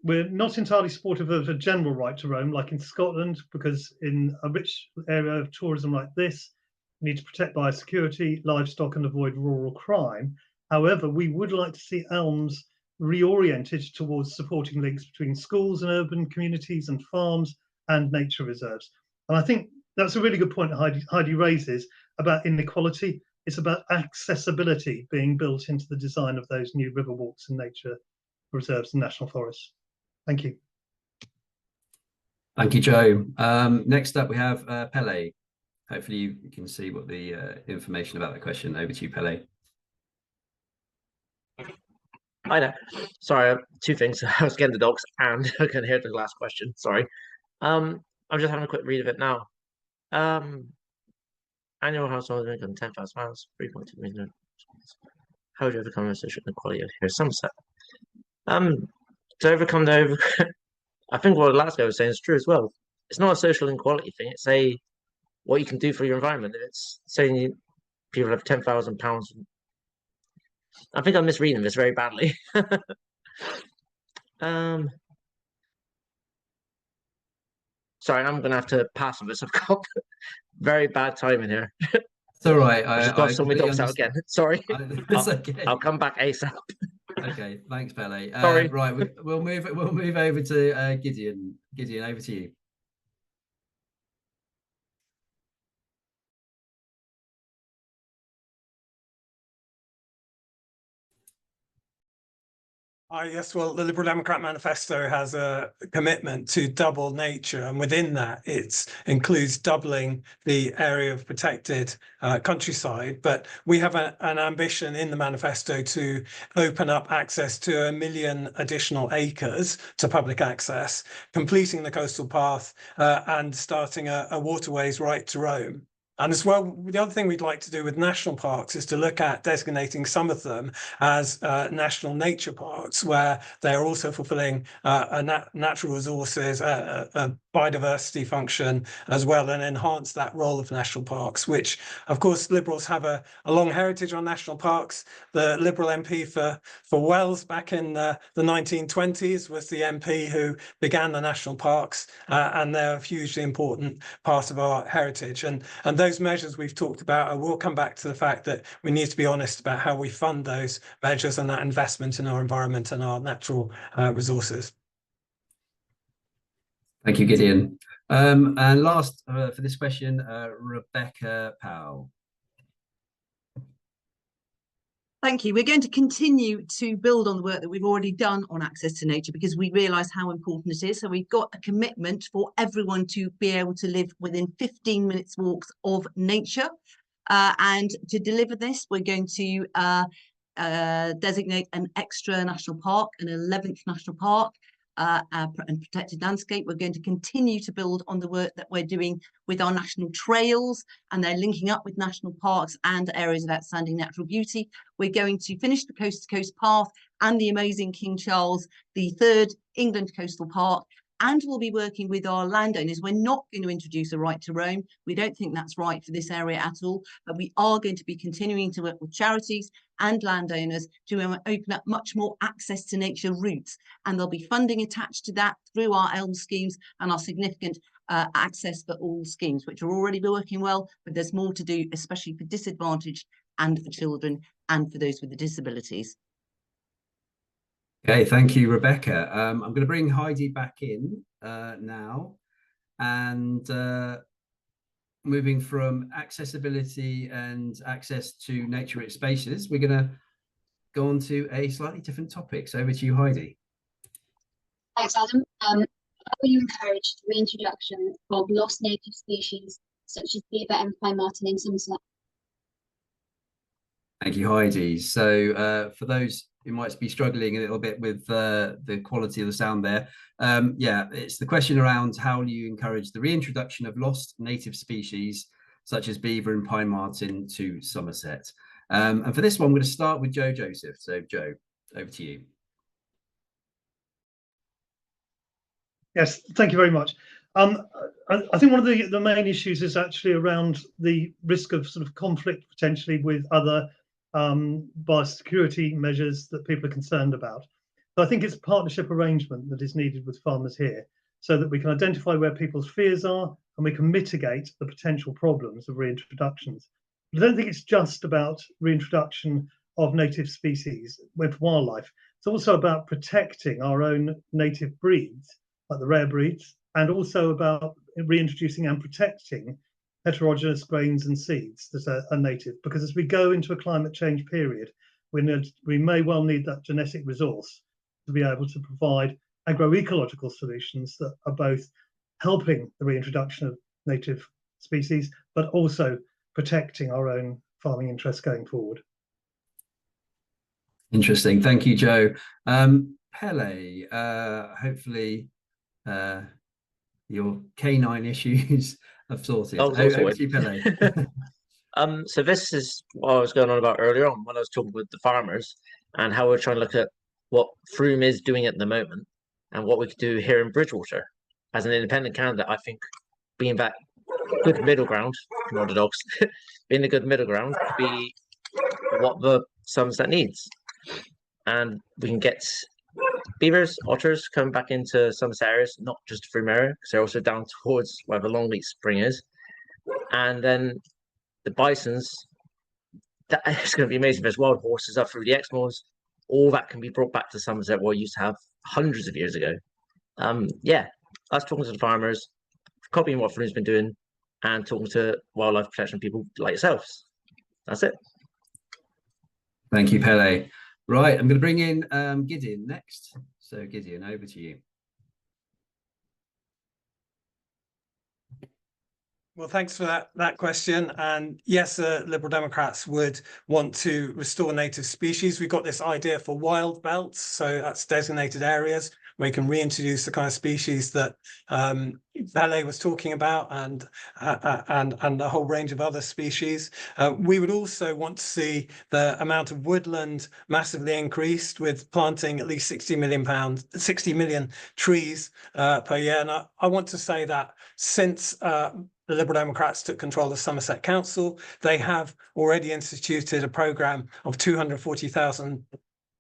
We're not entirely supportive of a general right to roam like in Scotland, because in a rich area of tourism like this, we need to protect biosecurity, livestock, and avoid rural crime. However, we would like to see ELMS reoriented towards supporting links between schools and urban communities and farms and nature reserves. And I think that's a really good point Heidi raises about inequality. It's about accessibility being built into the design of those new river walks and nature reserves and national forests. Thank you. Thank you, Joe. Next up, we have Pele. hopefully you can see what the information about the question. Over to you, Pele. Hi there. Sorry, two things. I was getting the dogs and I can hear the last question. Sorry. I'm just having a quick read of it now. Annual household income £10,000, 3.2 million. How would you overcome the social inequality here in Somerset? To overcome I think what the last guy was saying is true as well. It's not a social inequality thing. It's what you can do for your environment. It's saying people have £10,000. I think I'm misreading this very badly. Sorry, I'm gonna have to pass on this. I've got very bad timing here. It's all right. I just got to sort my dogs out again. Sorry. It's okay. I'll come back ASAP. Okay, thanks, Pele. Sorry. Right, we'll move over to Gideon. Gideon, over to you. Yes, well, the Liberal Democrat Manifesto has a commitment to double nature, and within that, it includes doubling the area of protected countryside. But we have an ambition in the manifesto to open up access to 1 million additional acres to public access, completing the coastal path and starting a waterways right to roam. And as well, the other thing we'd like to do with national parks is to look at designating some of them as national nature parks, where they're also fulfilling natural resources, a biodiversity function as well, and enhance that role of national parks, which, of course, Liberals have a long heritage on national parks. The Liberal MP for Wells back in the 1920s was the MP who began the national parks, and they're a hugely important part of our heritage. And those measures we've talked about, I will come back to the fact that we need to be honest about how we fund those measures and that investment in our environment and our natural resources. Thank you, Gideon. And last for this question, Rebecca Powell. Thank you. We're going to continue to build on the work that we've already done on access to nature because we realise how important it is. So we've got a commitment for everyone to be able to live within 15 minutes walks of nature. And to deliver this, we're going to designate an extra national park, an 11th national park, and protected landscape. We're going to continue to build on the work that we're doing with our national trails, and they're linking up with national parks and areas of outstanding natural beauty. We're going to finish the Coast to Coast Path and the amazing King Charles III England Coastal Park, and we'll be working with our landowners. We're not going to introduce a right to roam. We don't think that's right for this area at all, but we are going to be continuing to work with charities and landowners to open up much more access to nature routes. And there'll be funding attached to that through our ELM schemes and our significant access for all schemes, which are already working well, but there's more to do, especially for disadvantaged and for children and for those with disabilities. Okay, thank you, Rebecca. I'm going to bring Heidi back in now, and moving from accessibility and access to nature-rich spaces, we're going to go on to a slightly different topic. So over to you, Heidi. Thanks, Adam. How will you encourage the reintroduction of lost native species such as beaver and pine marten in Somerset? Thank you, Heidi. So for those who might be struggling a little bit with the quality of the sound there, yeah, it's the question around how do you encourage the reintroduction of lost native species such as beaver and pine marten to Somerset. And for this one, I'm going to start with Joe Joseph. So Joe, over to you. Yes, thank you very much. I think one of the main issues is actually around the risk of sort of conflict potentially with other biosecurity measures that people are concerned about. So I think it's a partnership arrangement that is needed with farmers here so that we can identify where people's fears are and we can mitigate the potential problems of reintroductions. But I don't think it's just about reintroduction of native species with wildlife. It's also about protecting our own native breeds, like the rare breeds, and also about reintroducing and protecting heterogeneous grains and seeds that are native, because as we go into a climate change period, we may well need that genetic resource to be able to provide agroecological solutions that are both helping the reintroduction of native species, but also protecting our own farming interests going forward. Interesting. Thank you, Joe. Pele, hopefully your canine issues have sorted. Oh, it's all Over to you, Pele. So this is what I was going on about earlier on when I was talking with the farmers and how we're trying to look at what Froome is doing at the moment and what we could do here in Bridgewater. As an independent candidate, I think being that good middle ground, not the dogs, being the good middle ground could be what the Somerset needs. And we can get beavers, otters coming back into Somerset areas, not just Froome area, because they're also down towards where the Longleat Spring is. And then the bisons, that it's going to be amazing. There's wild horses up through the Exmoors. All that can be brought back to Somerset, what we used to have hundreds of years ago. Yeah, us talking to the farmers, copying what Froome's been doing, and talking to wildlife protection people like yourselves. That's it. Thank you, Pele. Right, I'm going to bring in Gideon next. So Gideon, over to you. Well, thanks for that question. And yes, Liberal Democrats would want to restore native species. We've got this idea for wild belts, so that's designated areas where you can reintroduce the kind of species that Pele was talking about, and a whole range of other species. We would also want to see the amount of woodland massively increased, with planting at least 60 million trees per year. And I want to say that since the Liberal Democrats took control of Somerset Council, they have already instituted a programme of 240,000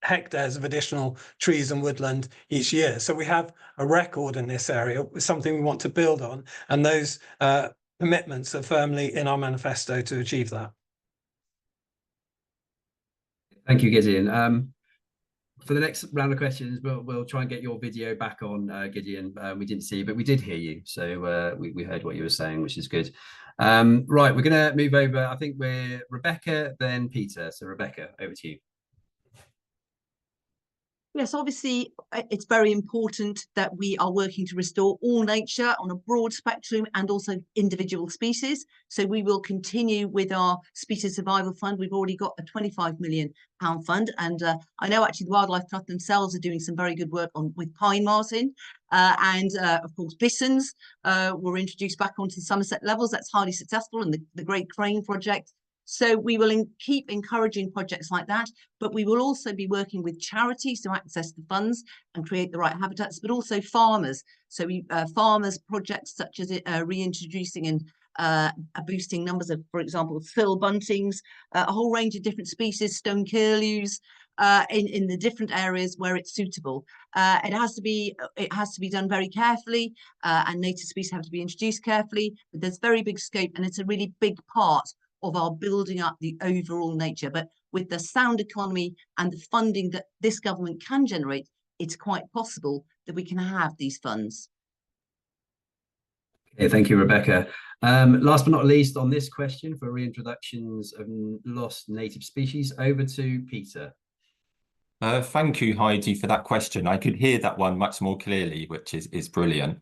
hectares of additional trees and woodland each year. So we have a record in this area, something we want to build on, and those commitments are firmly in our manifesto to achieve that. Thank you, Gideon. For the next round of questions, we'll try and get your video back on, Gideon. We didn't see you, but we did hear you. So we heard what you were saying, which is good. Right, we're going to move over. I think we're Rebecca, then Peter. So Rebecca, over to you. Yes, obviously, it's very important that we are working to restore all nature on a broad spectrum and also individual species. So we will continue with our Species Survival Fund. We've already got a £25 million fund. And I know actually the Wildlife Trust themselves are doing some very good work with pine marten. Of course, bisons were introduced back onto the Somerset levels. That's highly successful, and the Great Crane project. So we will keep encouraging projects like that, but we will also be working with charities to access the funds and create the right habitats, but also farmers. So farmers projects such as reintroducing and boosting numbers of, for example, fill buntings, a whole range of different species, stone curlews, in the different areas where it's suitable. It has to be done very carefully, and native species have to be introduced carefully. But there's very big scope, and it's a really big part of our building up the overall nature. But with the sound economy and the funding that this government can generate, it's quite possible that we can have these funds. Okay, thank you, Rebecca. Last but not least on this question for reintroductions of lost native species, over to Peter. Thank you, Heidi, for that question. I could hear that one much more clearly, which is brilliant.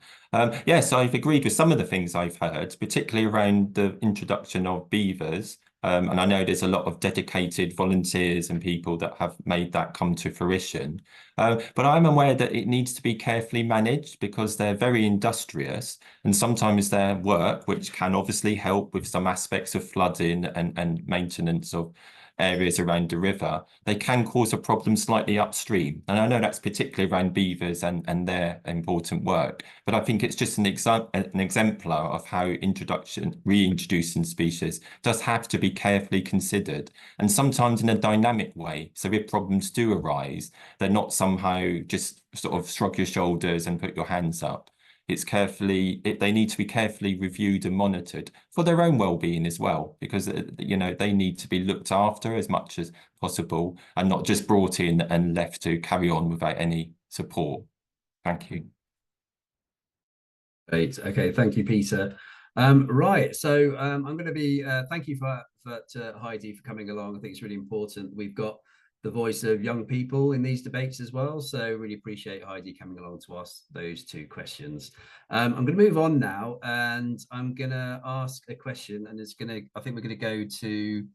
Yes, I've agreed with some of the things I've heard, particularly around the introduction of beavers. And I know there's a lot of dedicated volunteers and people that have made that come to fruition. But I'm aware that it needs to be carefully managed because they're very industrious, and sometimes their work, which can obviously help with some aspects of flooding and maintenance of areas around the river, they can cause a problem slightly upstream. And I know that's particularly around beavers and their important work, but I think it's just an exemplar of how reintroducing species does have to be carefully considered, and sometimes in a dynamic way. So if problems do arise, they're not somehow just sort of shrug your shoulders and put your hands up. They need to be carefully reviewed and monitored for their own well-being as well, because they need to be looked after as much as possible and not just brought in and left to carry on without any support. Thank you. Great. Okay, thank you, Peter. Right, so I'm going to be thank you for Heidi for coming along. I think it's really important. We've got the voice of young people in these debates as well. So really appreciate Heidi coming along to ask those 2 questions. I'm going to move on now, and I'm going to ask a question, and I think we're going to go to,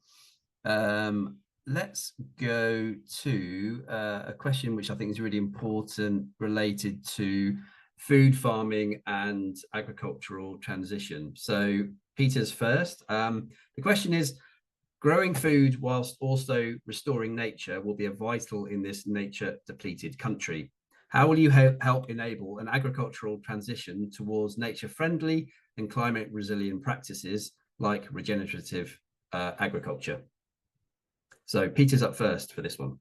let's go to a question which I think is really important, related to food farming and agricultural transition. So Peter's first. The question is, growing food whilst also restoring nature will be vital in this nature depleted country. How will you help enable an agricultural transition towards nature friendly and climate resilient practices like regenerative agriculture? So Peter's up first for this one.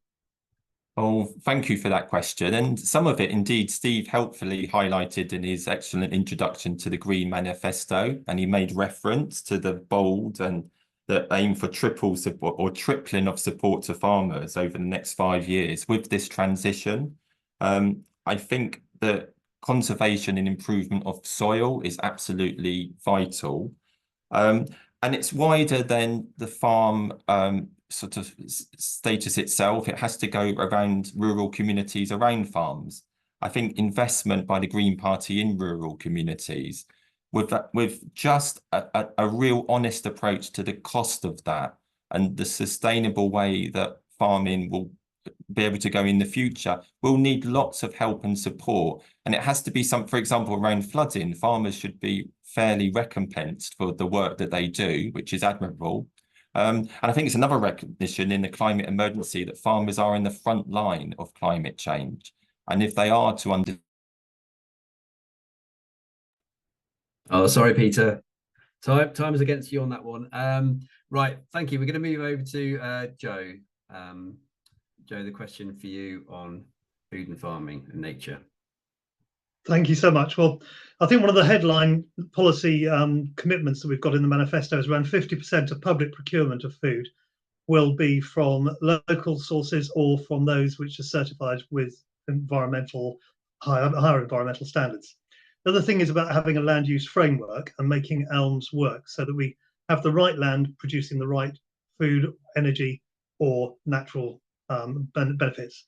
Oh, thank you for that question. And some of it, indeed, Steve helpfully highlighted in his excellent introduction to the Green Manifesto, and he made reference to the bold and the aim for triple support or tripling of support to farmers over the next 5 years with this transition. I think that conservation and improvement of soil is absolutely vital. And it's wider than the farm sort of status itself. It has to go around rural communities around farms. I think investment by the Green Party in rural communities with just a real honest approach to the cost of that and the sustainable way that farming will be able to go in the future, will need lots of help and support. And it has to be for example, around flooding, farmers should be fairly recompensed for the work that they do, which is admirable. And I think it's another recognition in the climate emergency that farmers are in the front line of climate change. And if they are to Oh, sorry, Peter. Time is against you on that one. Right, thank you. We're going to move over to Joe. Joe, the question for you on food and farming and nature. Thank you so much. Well, I think one of the headline policy commitments that we've got in the manifesto is around 50% of public procurement of food will be from local sources or from those which are certified with higher environmental standards. The other thing is about having a land use framework and making ELMS work so that we have the right land producing the right food, energy, or natural benefits.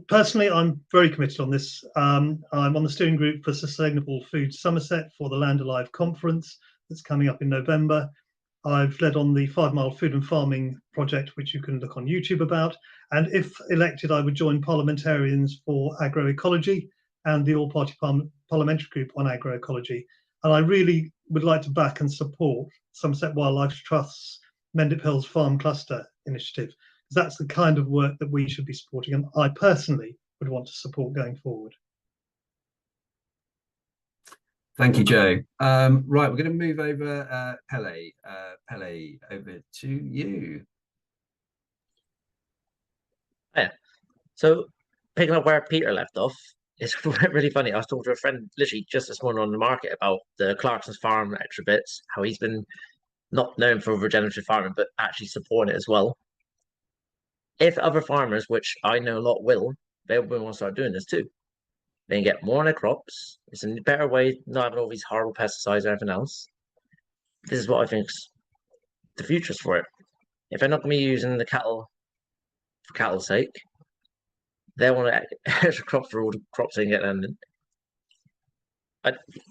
Personally, I'm very committed on this. I'm on the steering group for Sustainable Food Somerset for the Land Alive conference that's coming up in November. I've led on the 5 Mile Food and Farming project, which you can look on YouTube about. And if elected, I would join parliamentarians for agroecology and the all-party parliamentary group on agroecology. And I really would like to back and support Somerset Wildlife Trust's Mendip Hills Farm Cluster initiative. That's the kind of work that we should be supporting, and I personally would want to support going forward. Thank you, Joe. Right, we're going to move over Pele. Pele, over to you. Yeah. So picking up where Peter left off, it's really funny. I was talking to a friend literally just this morning on the market about the Clarkson's Farm extra bits, how he's been not known for regenerative farming, but actually supporting it as well. If other farmers, which I know a lot will, they will want to start doing this too. They can get more on their crops. It's a better way, not having all these horrible pesticides and everything else. This is what I think's the future's for it. If they're not going to be using the cattle for cattle's sake, they want extra crops for all the crops they can get. And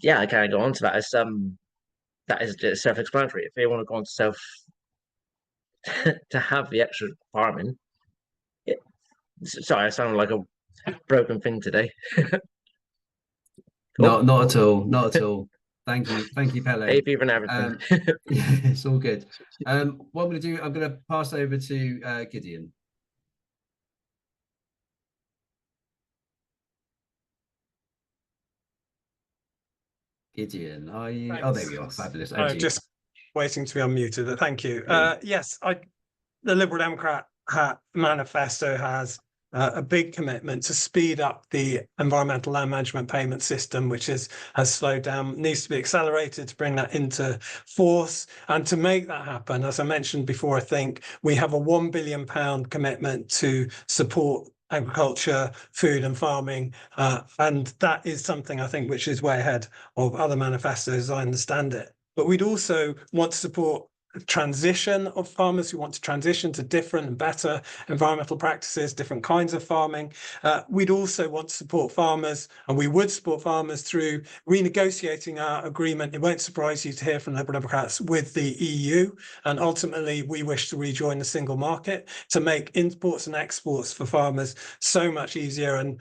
yeah, I can't go on to that. It's that is self-explanatory. If they want to go on to to have the extra farming, sorry, I sound like a broken thing today. Cool. Not at all. Not at all. Thank you, Pele. AP and everything. Yeah, it's all good. What I'm going to do, I'm going to pass over to Gideon. Gideon, are you? Thanks. Oh, there we are. Fabulous. Just waiting to be unmuted. Thank you. Yes, the Liberal Democrat manifesto has a big commitment to speed up the environmental land management payment system, which has slowed down, needs to be accelerated to bring that into force. And to make that happen, as I mentioned before, I think we have a £1 billion commitment to support agriculture, food and farming. And that is something I think which is way ahead of other manifestos as I understand it. But we'd also want to support transition of farmers who want to transition to different and better environmental practices, different kinds of farming. We'd also want to support farmers, and we would support farmers through renegotiating our agreement. It won't surprise you to hear from Liberal Democrats with the EU. And ultimately, we wish to rejoin the single market to make imports and exports for farmers so much easier and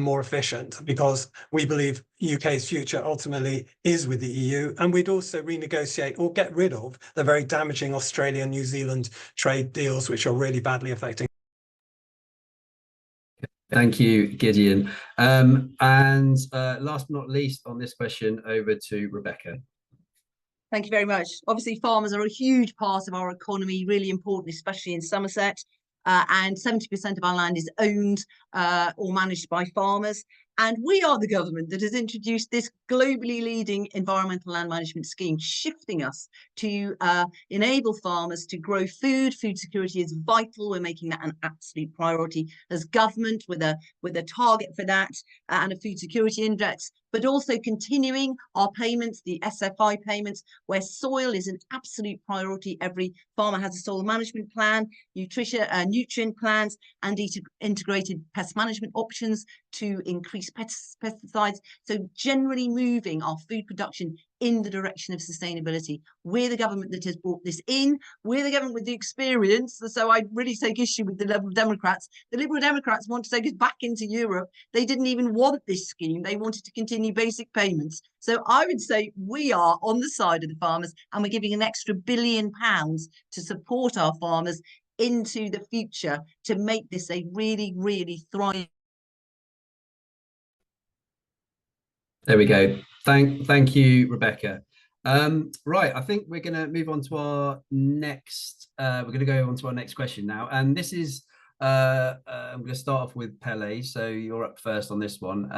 more efficient, because we believe UK's future ultimately is with the EU. And we'd also renegotiate or get rid of the very damaging Australia and New Zealand trade deals, which are really badly affecting. Thank you, Gideon. And last but not least on this question, over to Rebecca. Thank you very much. Obviously, farmers are a huge part of our economy, really important, especially in Somerset. And 70% of our land is owned or managed by farmers. And we are the government that has introduced this globally leading environmental land management scheme, shifting us to enable farmers to grow food. Food security is vital. We're making that an absolute priority as government, with a target for that and a food security index, but also continuing our payments, the SFI payments, where soil is an absolute priority. Every farmer has a soil management plan, nutrient plans, and integrated pest management options to increase pesticides. So generally moving our food production in the direction of sustainability. We're the government that has brought this in. We're the government with the experience. So I really take issue with the Liberal Democrats. The Liberal Democrats want to take us back into Europe. They didn't even want this scheme. They wanted to continue basic payments. So I would say we are on the side of the farmers, and we're giving an extra £1 billion to support our farmers into the future to make this a really, really thriving. There we go. Thank you, Rebecca. Right, I think we're going to move on to our next. We're going to go on to our next question now, and this is. I'm going to start off with Pele. So you're up first on this one.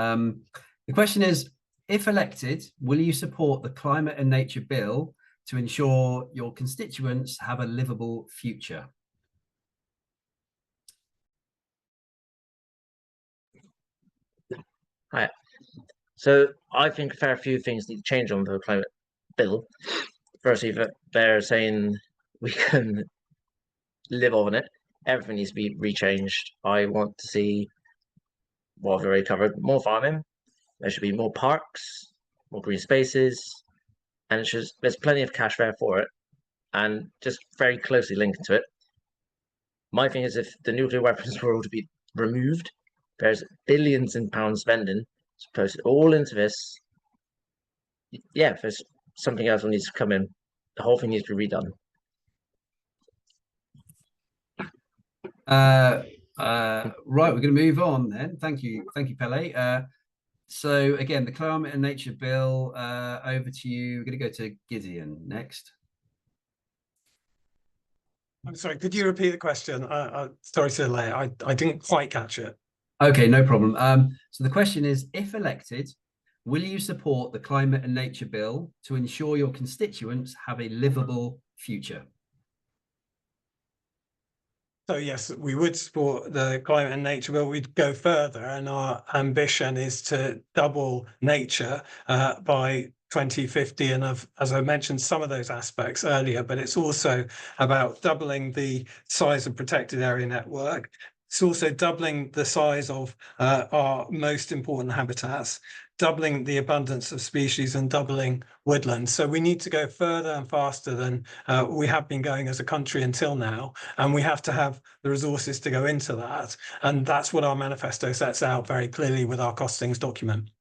The question is: if elected, will you support the Climate and Nature Bill to ensure your constituents have a livable future? Hi. So I think a fair few things need to change on the climate bill. Firstly, they're saying we can live on it. Everything needs to be rechanged. I want to see what I've already covered: more farming. There should be more parks, more green spaces, and it's just there's plenty of cash there for it. And just very closely linked to it, my thing is, if the nuclear weapons were all to be removed, there's billions in pounds spending to post it all into this. Yeah, if there's something else that needs to come in, the whole thing needs to be redone. Right, we're going to move on then. Thank you, Pele. So again, the Climate and Nature Bill, over to you. We're going to go to Gideon next. I'm sorry, could you repeat the question? Sorry to delay. I didn't quite catch it. Okay, no problem. So the question is, if elected, will you support the Climate and Nature Bill to ensure your constituents have a livable future? So yes, we would support the Climate and Nature Bill. We'd go further, and our ambition is to double nature by 2050. And as I mentioned, some of those aspects earlier, but it's also about doubling the size of protected area network. It's also doubling the size of our most important habitats, doubling the abundance of species, and doubling woodlands. So we need to go further and faster than we have been going as a country until now. And we have to have the resources to go into that. And that's what our manifesto sets out very clearly with our costings document.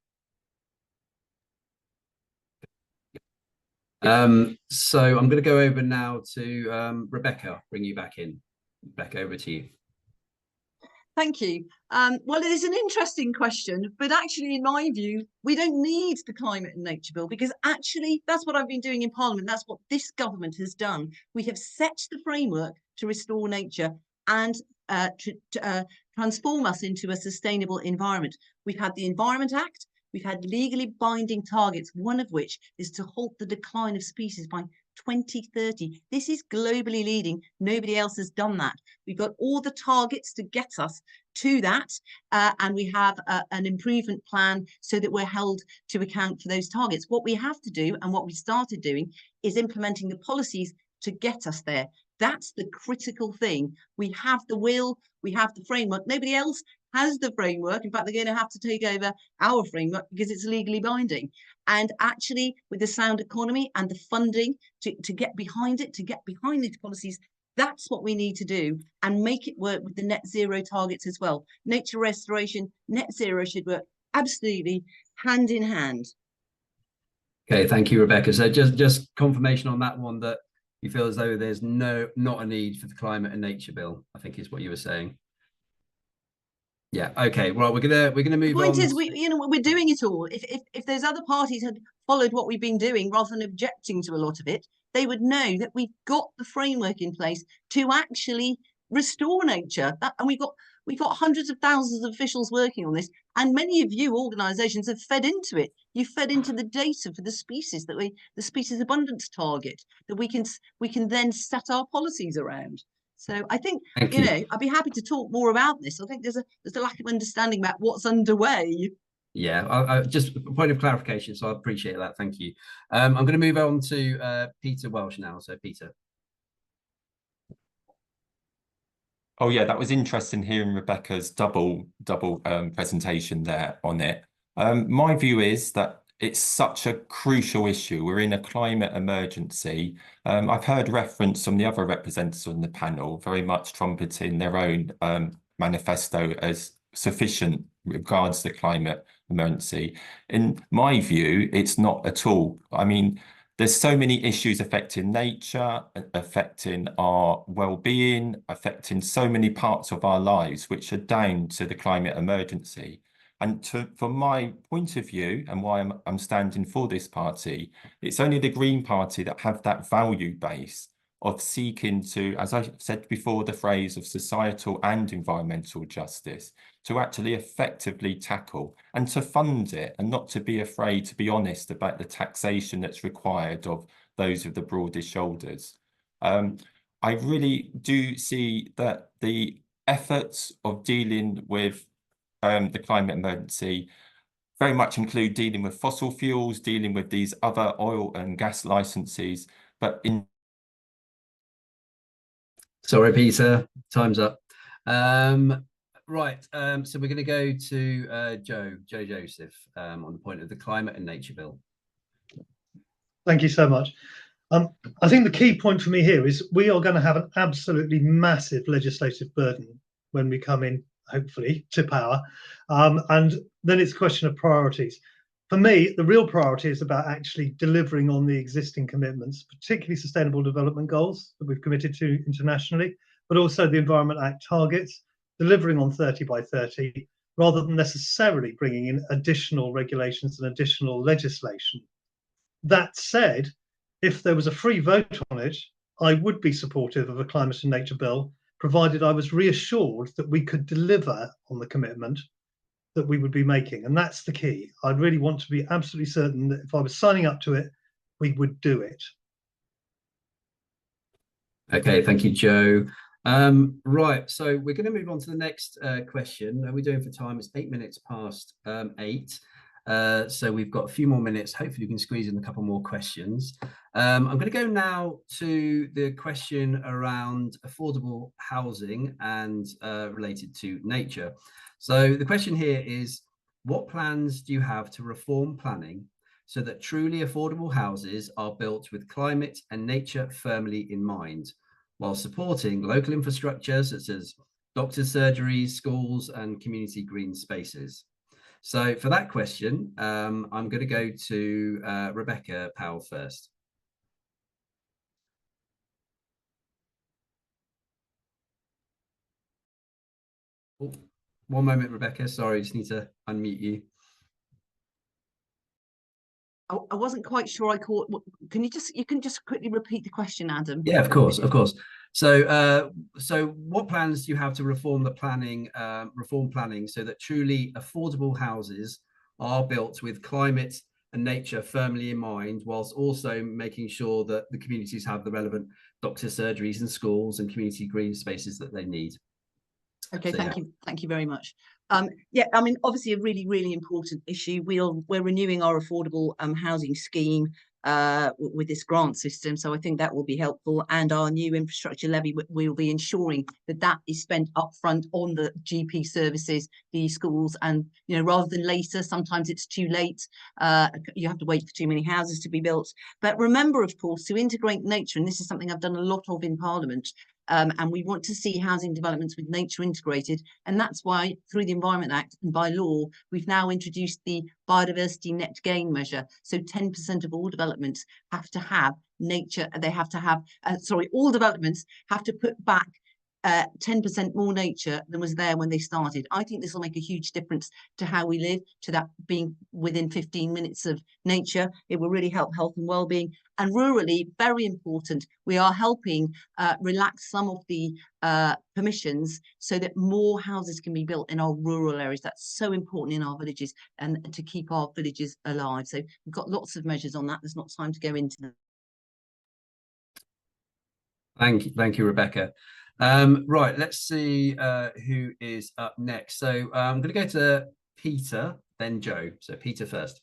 So I'm going to go over now to Rebecca, bring you back in. Back over to you. Thank you. Well, it is an interesting question, but actually, in my view, we don't need the Climate and Nature Bill, because actually that's what I've been doing in Parliament. That's what this government has done. We have set the framework to restore nature and to transform us into a sustainable environment. We've had the Environment Act. We've had legally binding targets, one of which is to halt the decline of species by 2030. This is globally leading. Nobody else has done that. We've got all the targets to get us to that, and we have an improvement plan so that we're held to account for those targets. What we have to do, and what we started doing, is implementing the policies to get us there. That's the critical thing. We have the will, we have the framework. Nobody else has the framework. In fact, they're going to have to take over our framework because it's legally binding. And actually, with the sound economy and the funding to get behind it, to get behind these policies, that's what we need to do, and make it work with the net zero targets as well. Nature restoration, net zero should work absolutely hand in hand. Okay, thank you, Rebecca. So just confirmation on that one, that you feel as though there's not a need for the climate and nature bill, I think is what you were saying. Yeah. Okay. Well, we're gonna move on. The point is, we're doing it all. If those other parties had followed what we've been doing rather than objecting to a lot of it, they would know that we've got the framework in place to actually restore nature. And we've got hundreds of thousands of officials working on this, and many of you organisations have fed into it. You fed into the data for the species the species abundance target that we can then set our policies around. So I think, I'd be happy to talk more about this. I think there's a lack of understanding about what's underway. Yeah, I just a point of clarification, so I appreciate that. Thank you. I'm going to move on to Peter Welsh now. So Peter. Oh yeah, that was interesting hearing Rebecca's double presentation there on it. My view is that it's such a crucial issue. We're in a climate emergency. I've heard reference from the other representatives on the panel very much trumpeting their own manifesto as sufficient regards the climate emergency. In my view, it's not at all. I mean, there's so many issues affecting nature, affecting our well-being, affecting so many parts of our lives, which are down to the climate emergency. And from my point of view, and why I'm standing for this party, it's only the Green Party that have that value base of seeking to, as I said before, the phrase of societal and environmental justice, to actually effectively tackle and to fund it, and not to be afraid to be honest about the taxation that's required of those with the broadest shoulders. I really do see that the efforts of dealing with the climate emergency very much include dealing with fossil fuels, dealing with these other oil and gas licenses, but in... Sorry, Peter, time's up. Right, so we're going to go to Joe Joseph on the point of the climate and nature bill. Thank you so much. I think the key point for me here is we are going to have an absolutely massive legislative burden when we come in, hopefully, to power. And then it's a question of priorities. For me, the real priority is about actually delivering on the existing commitments, particularly Sustainable Development Goals that we've committed to internationally, but also the Environment Act targets, delivering on 30 by 30, rather than necessarily bringing in additional regulations and additional legislation. That said, if there was a free vote on it, I would be supportive of a climate and nature bill, provided I was reassured that we could deliver on the commitment that we would be making. And that's the key. I'd really want to be absolutely certain that if I was signing up to it, we would do it. Okay, thank you, Joe. Right, so we're going to move on to the next question. How are we doing for time? It's 8 minutes past 8. So we've got a few more minutes. Hopefully we can squeeze in a couple more questions. I'm going to go now to the question around affordable housing and related to nature. So the question here is, what plans do you have to reform planning so that truly affordable houses are built with climate and nature firmly in mind, while supporting local infrastructure such as doctors' surgeries, schools, and community green spaces? So for that question, I'm going to go to Rebecca Powell first. Oh, one moment, Rebecca. Sorry, I just need to unmute you. I wasn't quite sure I caught. You can just quickly repeat the question, Adam? Yeah, of course. So, so what plans do you have to reform planning so that truly affordable houses are built with climate and nature firmly in mind, whilst also making sure that the communities have the relevant doctor surgeries and schools and community green spaces that they need? Okay, so, thank you very much. Yeah, I mean, obviously a really, really important issue. We're renewing our affordable housing scheme. with this grant system. So I think that will be helpful. And our new infrastructure levy will be ensuring that that is spent upfront on the GP services, the schools, and rather than later. Sometimes it's too late. You have to wait for too many houses to be built. But remember, of course, to integrate nature, and this is something I've done a lot of in Parliament. And we want to see housing developments with nature integrated. And that's why through the Environment Act and by law, we've now introduced the biodiversity net gain measure. So 10% of all developments have to have nature. They have to have, all developments have to put back 10% more nature than was there when they started. I think this will make a huge difference to how we live, to that being within 15 minutes of nature. It will really help health and well-being. And rurally, very important, we are helping relax some of the permissions so that more houses can be built in our rural areas. That's so important in our villages and to keep our villages alive. So we've got lots of measures on that. There's not time to go into them. Thank you, Rebecca. Right, let's see who is up next. So I'm going to go to Peter, then Joe. So Peter first.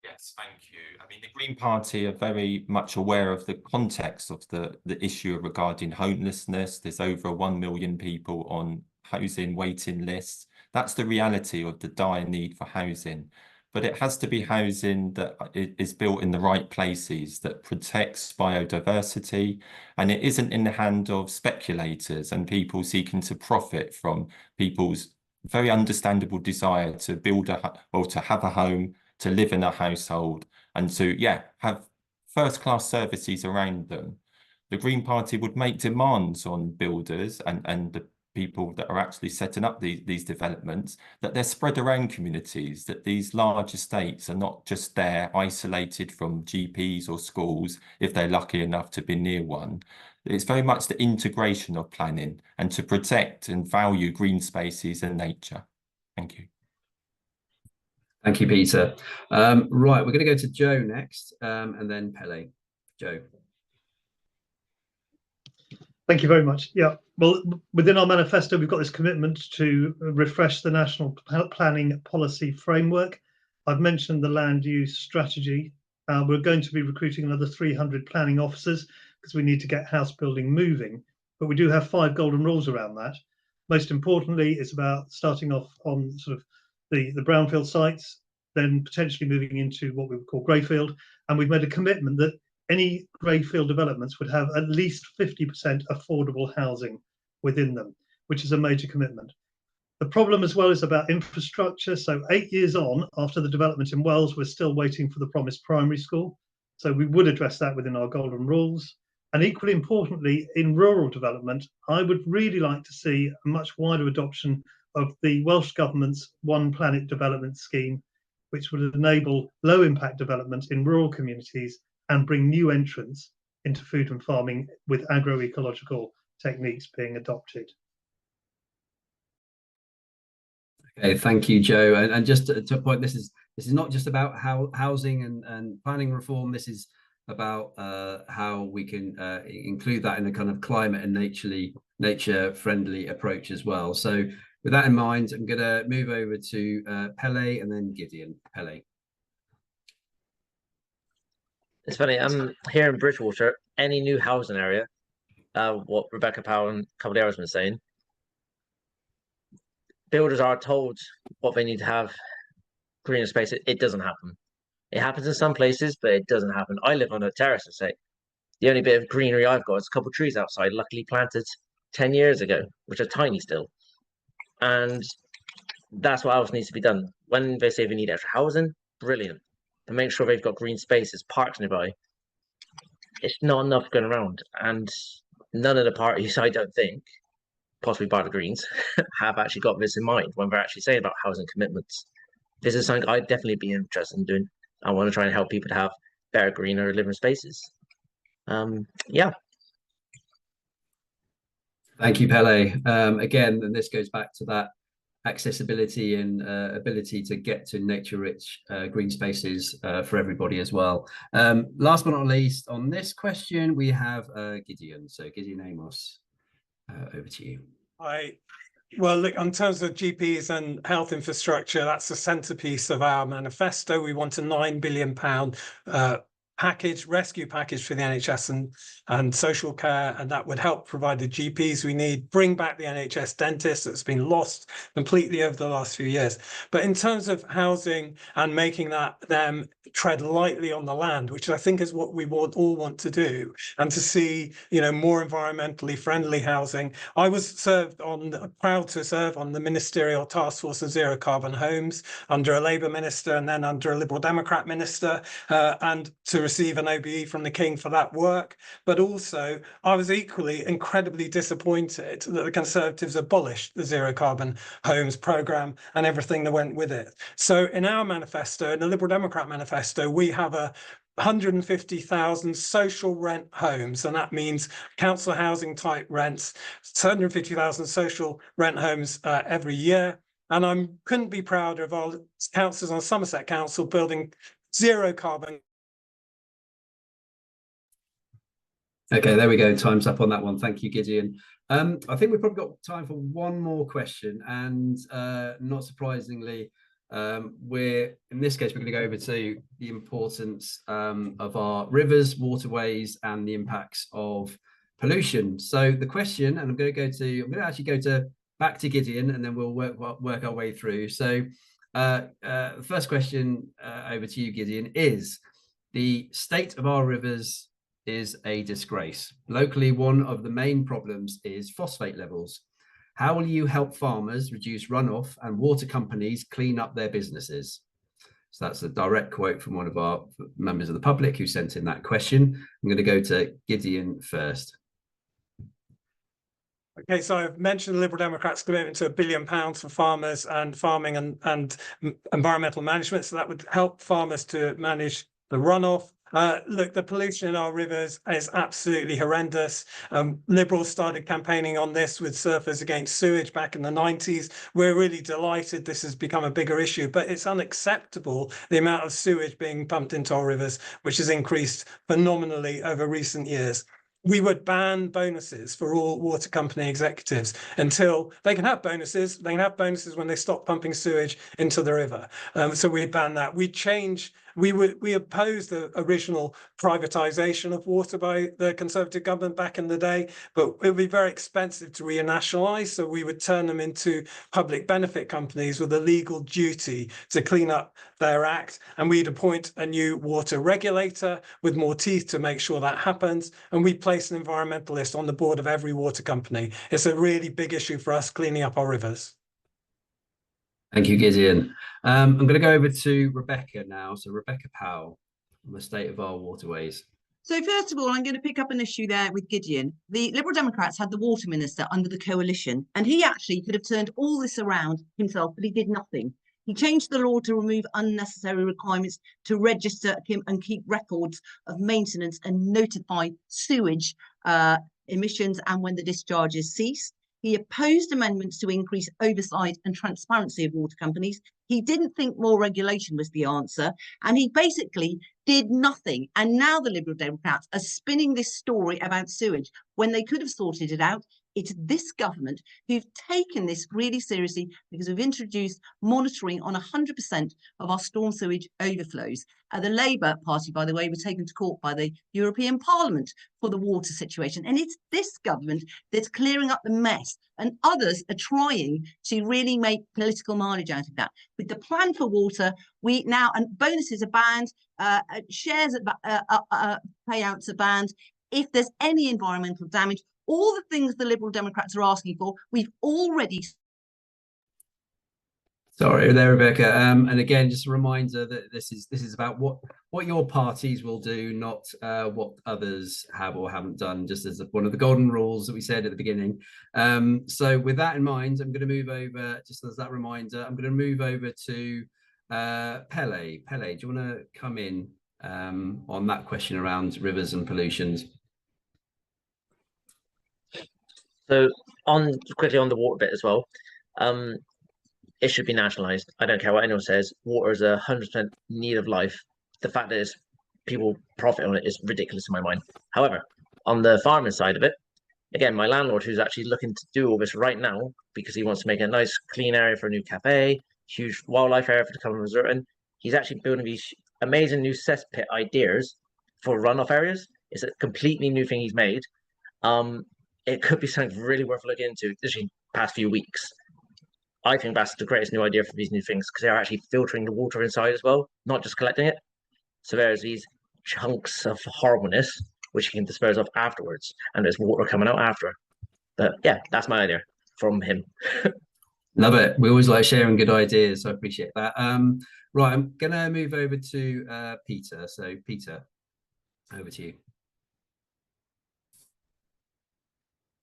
Yes, thank you. I mean, the Green Party are very much aware of the context of the issue regarding homelessness. There's over 1 million people on housing waiting lists. That's the reality of the dire need for housing. But it has to be housing that is built in the right places, that protects biodiversity, and it isn't in the hand of speculators and people seeking to profit from people's very understandable desire to build to have a home, to live in a household, and to have first-class services around them. The Green Party would make demands on builders and the people that are actually setting up these developments, that they're spread around communities, that these large estates are not just there isolated from GPs or schools if they're lucky enough to be near one. It's very much the integration of planning and to protect and value green spaces and nature. Thank you. Thank you, Peter. Right, we're going to go to Joe next, and then Pele. Joe. Thank you very much. Yeah, well, within our manifesto, we've got this commitment to refresh the national planning policy framework. I've mentioned the land use strategy. We're going to be recruiting another 300 planning officers because we need to get house building moving. But we do have 5 golden rules around that. Most importantly, it's about starting off on sort of the brownfield sites, then potentially moving into what we would call greyfield. And we've made a commitment that any greyfield developments would have at least 50% affordable housing within them, which is a major commitment. The problem as well is about infrastructure. So 8 years on, after the development in Wells, we're still waiting for the promised primary school. So we would address that within our golden rules. And equally importantly, in rural development, I would really like to see a much wider adoption of the Welsh Government's One Planet development scheme, which would enable low impact development in rural communities and bring new entrants into food and farming with agroecological techniques being adopted. Okay, thank you, Joe. And just to point, this is not just about housing and planning reform. This is about how we can include that in a kind of climate and nature-friendly approach as well. So with that in mind, I'm going to move over to Pele and then Gideon. Pele. It's funny, I'm here in Bridgewater, any new housing area, what Rebecca Powell and Caballero's been saying, builders are told what they need to have greener space. It doesn't happen. It happens in some places, but it doesn't happen. I live on a terrace estate. The only bit of greenery I've got is a couple of trees outside, luckily planted 10 years ago, which are tiny still. And that's what else needs to be done. When they say they need extra housing, brilliant. To make sure they've got green spaces, parks nearby. It's not enough going around. And none of the parties, I don't think, possibly by the Greens, have actually got this in mind when they're actually saying about housing commitments. This is something I'd definitely be interested in doing. I want to try and help people to have better, greener living spaces. Yeah. Thank you, Pele. Again, and this goes back to that accessibility and ability to get to nature-rich green spaces for everybody as well. Last but not least, on this question, we have Gideon. So Gideon Amos, over to you. I Well, look, in terms of GPs and health infrastructure, that's the centerpiece of our manifesto. We want a £9 billion rescue package for the NHS and social care, and that would help provide the GPs we need, bring back the NHS dentists that's been lost completely over the last few years. But in terms of housing and making them tread lightly on the land, which I think is what we all want to do, and to see, more environmentally friendly housing. I was proud to serve on the ministerial task force of zero carbon homes under a Labour minister and then under a Liberal Democrat minister, and to receive an OBE from the King for that work. But also, I was equally incredibly disappointed that the Conservatives abolished the zero carbon homes programme and everything that went with it. So in our manifesto, in the Liberal Democrat manifesto, we have 150,000 social rent homes, and that means council housing type rents, 150,000 social rent homes every year. And I couldn't be prouder of our councillors on Somerset Council building zero carbon. Okay, there we go. Time's up on that one. Thank you, Gideon. I think we've probably got time for one more question, and not surprisingly, in this case, we're going to go over to the importance of our rivers, waterways, and the impacts of pollution. So the question, and I'm going to actually go back to Gideon, and then we'll work our way through. So the first question over to you, Gideon, is the state of our rivers is a disgrace. Locally, one of the main problems is phosphate levels. How will you help farmers reduce runoff and water companies clean up their businesses? So that's a direct quote from one of our members of the public who sent in that question. I'm going to go to Gideon first. Okay, so I've mentioned the Liberal Democrats' commitment to £1 billion for farmers and farming and environmental management. So that would help farmers to manage the runoff. Look, the pollution in our rivers is absolutely horrendous. Liberals started campaigning on this with Surfers Against Sewage back in the 90s. We're really delighted this has become a bigger issue, but it's unacceptable the amount of sewage being pumped into our rivers, which has increased phenomenally over recent years. We would ban bonuses for all water company executives until they can have bonuses. They can have bonuses when they stop pumping sewage into the river. So we'd ban that. We opposed the original privatization of water by the Conservative government back in the day, but it would be very expensive to renationalize. So we would turn them into public benefit companies with a legal duty to clean up their act. And we'd appoint a new water regulator with more teeth to make sure that happens. And we place an environmentalist on the board of every water company. It's a really big issue for us cleaning up our rivers. Thank you, Gideon. I'm going to go over to Rebecca now. So Rebecca Powell, on the state of our waterways. So first of all, I'm going to pick up an issue there with Gideon. The Liberal Democrats had the water minister under the coalition, and he actually could have turned all this around himself, but he did nothing. He changed the law to remove unnecessary requirements to register and keep records of maintenance and notify sewage emissions and when the discharges ceased. He opposed amendments to increase oversight and transparency of water companies. He didn't think more regulation was the answer, and he basically did nothing. And now the Liberal Democrats are spinning this story about sewage when they could have sorted it out. It's this government who've taken this really seriously because we've introduced monitoring on 100% of our storm sewage overflows. The Labour Party, by the way, was taken to court by the European Parliament for the water situation. And it's this government that's clearing up the mess. And others are trying to really make political mileage out of that. With the plan for water, and bonuses are banned, shares payouts are banned. If there's any environmental damage, all the things the Liberal Democrats are asking for, we've already. Sorry there, Rebecca. And again, just a reminder that this is about what your parties will do, not what others have or haven't done, just as one of the golden rules that we said at the beginning. So with that in mind, I'm going to move over, just as that reminder, I'm going to move over to Pele. Pele, do you want to come in on that question around rivers and pollutions? So quickly on the water bit as well, it should be nationalised. I don't care what anyone says. Water is 100% need of life. The fact that people profit on it is ridiculous in my mind. However, on the farming side of it, again, my landlord, who's actually looking to do all this right now because he wants to make a nice clean area for a new cafe, huge wildlife area for the common resort, and he's actually building these amazing new cesspit ideas for runoff areas. It's a completely new thing he's made. It could be something really worth looking into, especially past few weeks. I think that's the greatest new idea for these new things because they're actually filtering the water inside as well, not just collecting it. So there's these chunks of horribleness which you can dispose of afterwards, and there's water coming out after. But yeah, that's my idea from him. Love it. We always like sharing good ideas, so I appreciate that. Right, I'm gonna move over to Peter. So Peter, over to you.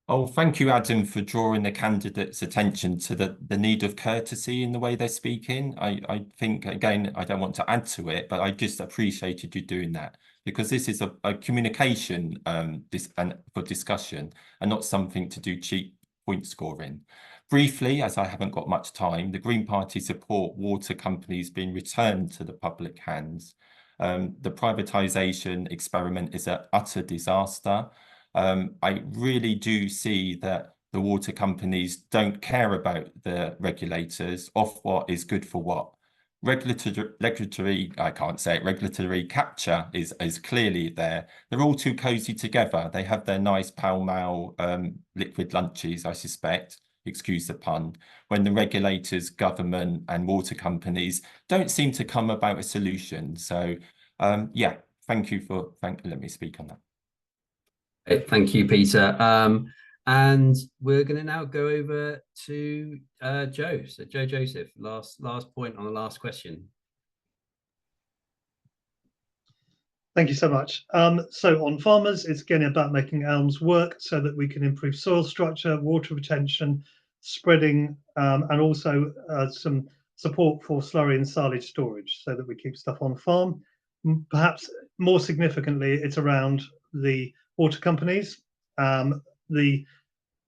Oh, thank you, Adam, for drawing the candidates' attention to the need of courtesy in the way they're speaking. I think, again, I don't want to add to it, but I just appreciated you doing that because this is a communication for discussion and not something to do cheap point scoring. Briefly, as I haven't got much time, the Green Party support water companies being returned to the public hands. The privatisation experiment is an utter disaster. I really do see that the water companies don't care about the regulators of what is good for what. Regulatory, I can't say it, regulatory capture is clearly there. They're all too cozy together. They have their nice Pall Mall liquid lunches, I suspect, excuse the pun, when the regulators, government and water companies don't seem to come about a solution. So yeah, thank you for, let me speak on that. Thank you, Peter. And we're going to now go over to Joe. So Joe Joseph, last point on the last question. Thank you so much. So on farmers, it's again about making elms work so that we can improve soil structure, water retention, spreading, and also some support for slurry and silage storage so that we keep stuff on farm. Perhaps more significantly, it's around the water companies. The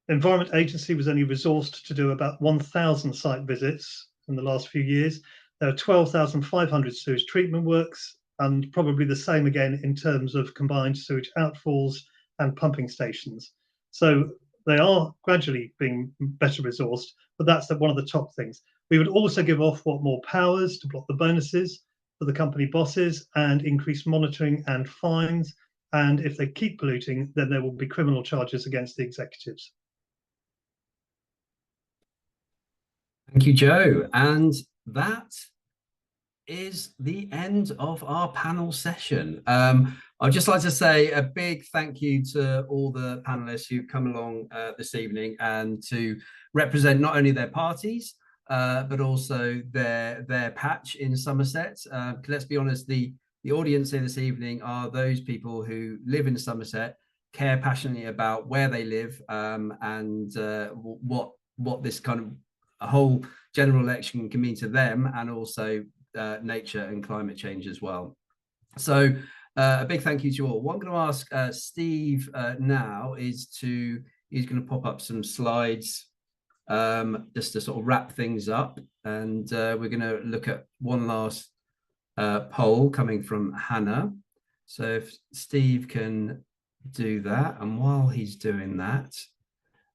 Environment Agency was only resourced to do about 1,000 site visits in the last few years. There are 12,500 sewage treatment works, and probably the same again in terms of combined sewage outfalls and pumping stations. So they are gradually being better resourced, but that's one of the top things. We would also give Ofwat more powers to block the bonuses for the company bosses and increase monitoring and fines. And if they keep polluting, then there will be criminal charges against the executives. Thank you, Joe. And that is the end of our panel session. I'd just like to say a big thank you to all the panelists who've come along this evening and to represent not only their parties, but also their patch in Somerset. Let's be honest, the audience here this evening are those people who live in Somerset, care passionately about where they live, and what this kind of a whole general election can mean to them, and also nature and climate change as well. So a big thank you to you all. What I'm going to ask Steve now is he's going to pop up some slides just to sort of wrap things up, and we're going to look at one last poll coming from Hannah. So if Steve can do that, and while he's doing that,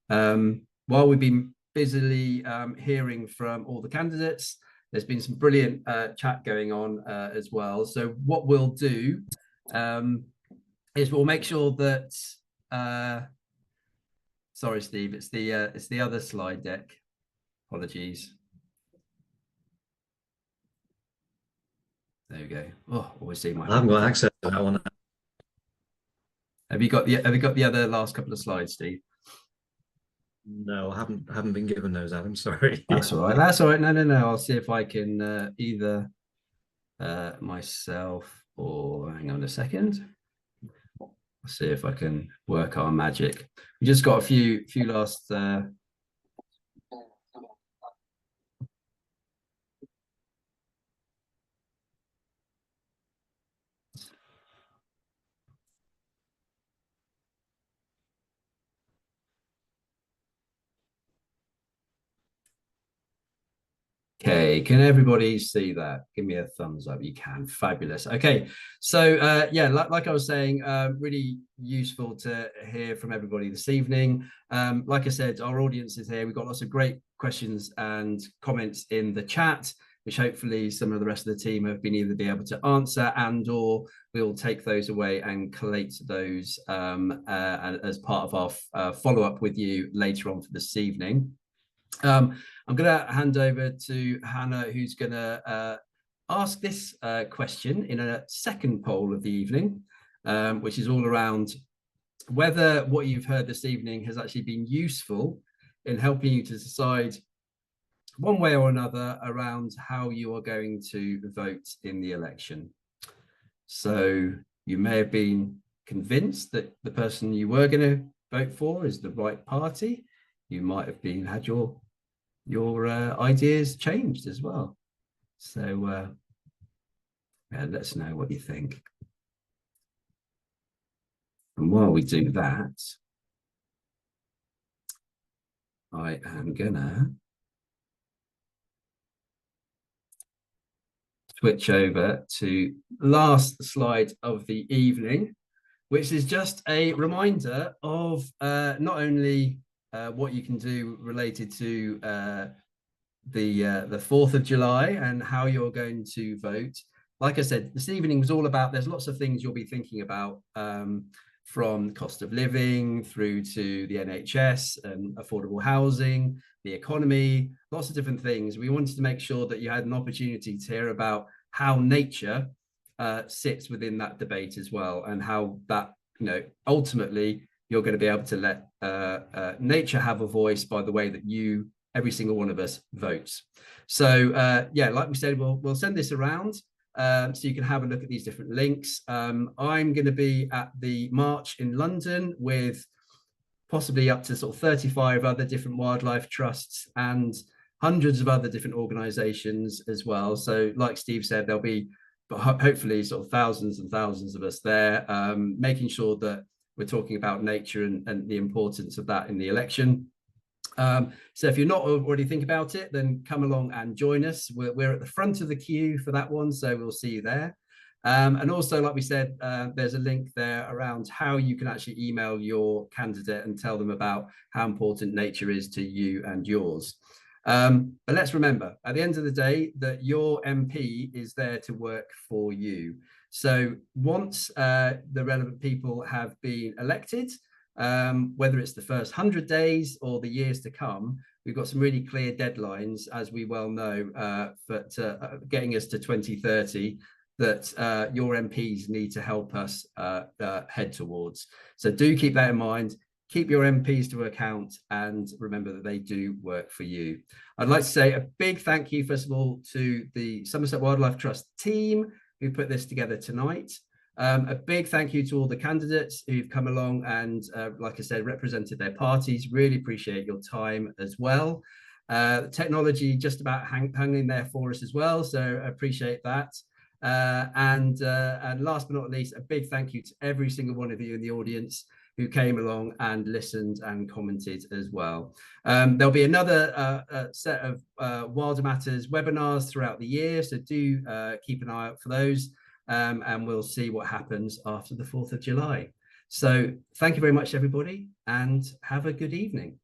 while we've been busily hearing from all the candidates, there's been some brilliant chat going on as well. So what we'll do is we'll make sure that sorry, Steve, it's the other slide deck. Apologies. There we go. Oh, always see my. I haven't got access to that one. Have you got the other last couple of slides, Steve? No, I haven't been given those, Adam. Sorry. That's all right. That's all right. No. I'll see if I can either myself or hang on a second. I'll see if I can work our magic. We just got a few last. Okay, can everybody see that? Give me a thumbs up. You can. Fabulous. Okay, so yeah, like I was saying, really useful to hear from everybody this evening. Like I said, our audience is here. We've got lots of great questions and comments in the chat, which hopefully some of the rest of the team have been either be able to answer and/or we'll take those away and collate those as part of our follow-up with you later on for this evening. I'm going to hand over to Hannah, who's going to ask this question in a second poll of the evening, which is all around whether what you've heard this evening has actually been useful in helping you to decide one way or another around how you are going to vote in the election. So you may have been convinced that the person you were going to vote for is the right party. You might have had your ideas changed as well. So yeah, let us know what you think. And while we do that, I am gonna switch over to last slide of the evening, which is just a reminder of not only what you can do related to the 4th of July and how you're going to vote. Like I said, this evening was all about, there's lots of things you'll be thinking about, from cost of living through to the NHS and affordable housing, the economy, lots of different things. We wanted to make sure that you had an opportunity to hear about how nature sits within that debate as well, and how that, ultimately you're going to be able to let nature have a voice by the way that every single one of us votes. So yeah, like we said, we'll send this around so you can have a look at these different links. I'm going to be at the march in London with possibly up to sort of 35 other different wildlife trusts and hundreds of other different organizations as well. So like Steve said, there'll be hopefully sort of thousands and thousands of us there, making sure that we're talking about nature and the importance of that in the election. So if you're not already thinking about it, then come along and join us. We're at the front of the queue for that one, so we'll see you there. And also, like we said, there's a link there around how you can actually email your candidate and tell them about how important nature is to you and yours. But let's remember, at the end of the day, that your MP is there to work for you. So once the relevant people have been elected, whether it's the first 100 days or the years to come, we've got some really clear deadlines, as we well know, but getting us to 2030 that your MPs need to help us head towards. So do keep that in mind. Keep your MPs to account and remember that they do work for you. I'd like to say a big thank you, first of all, to the Somerset Wildlife Trust team who put this together tonight. A big thank you to all the candidates who've come along and, like I said, represented their parties. Really appreciate your time as well. Technology just about hung in there for us as well, so I appreciate that. And last but not least, a big thank you to every single one of you in the audience who came along and listened and commented as well. There'll be another set of Wilder Matters webinars throughout the year, so do keep an eye out for those. And we'll see what happens after the 4th of July. So thank you very much, everybody, and have a good evening.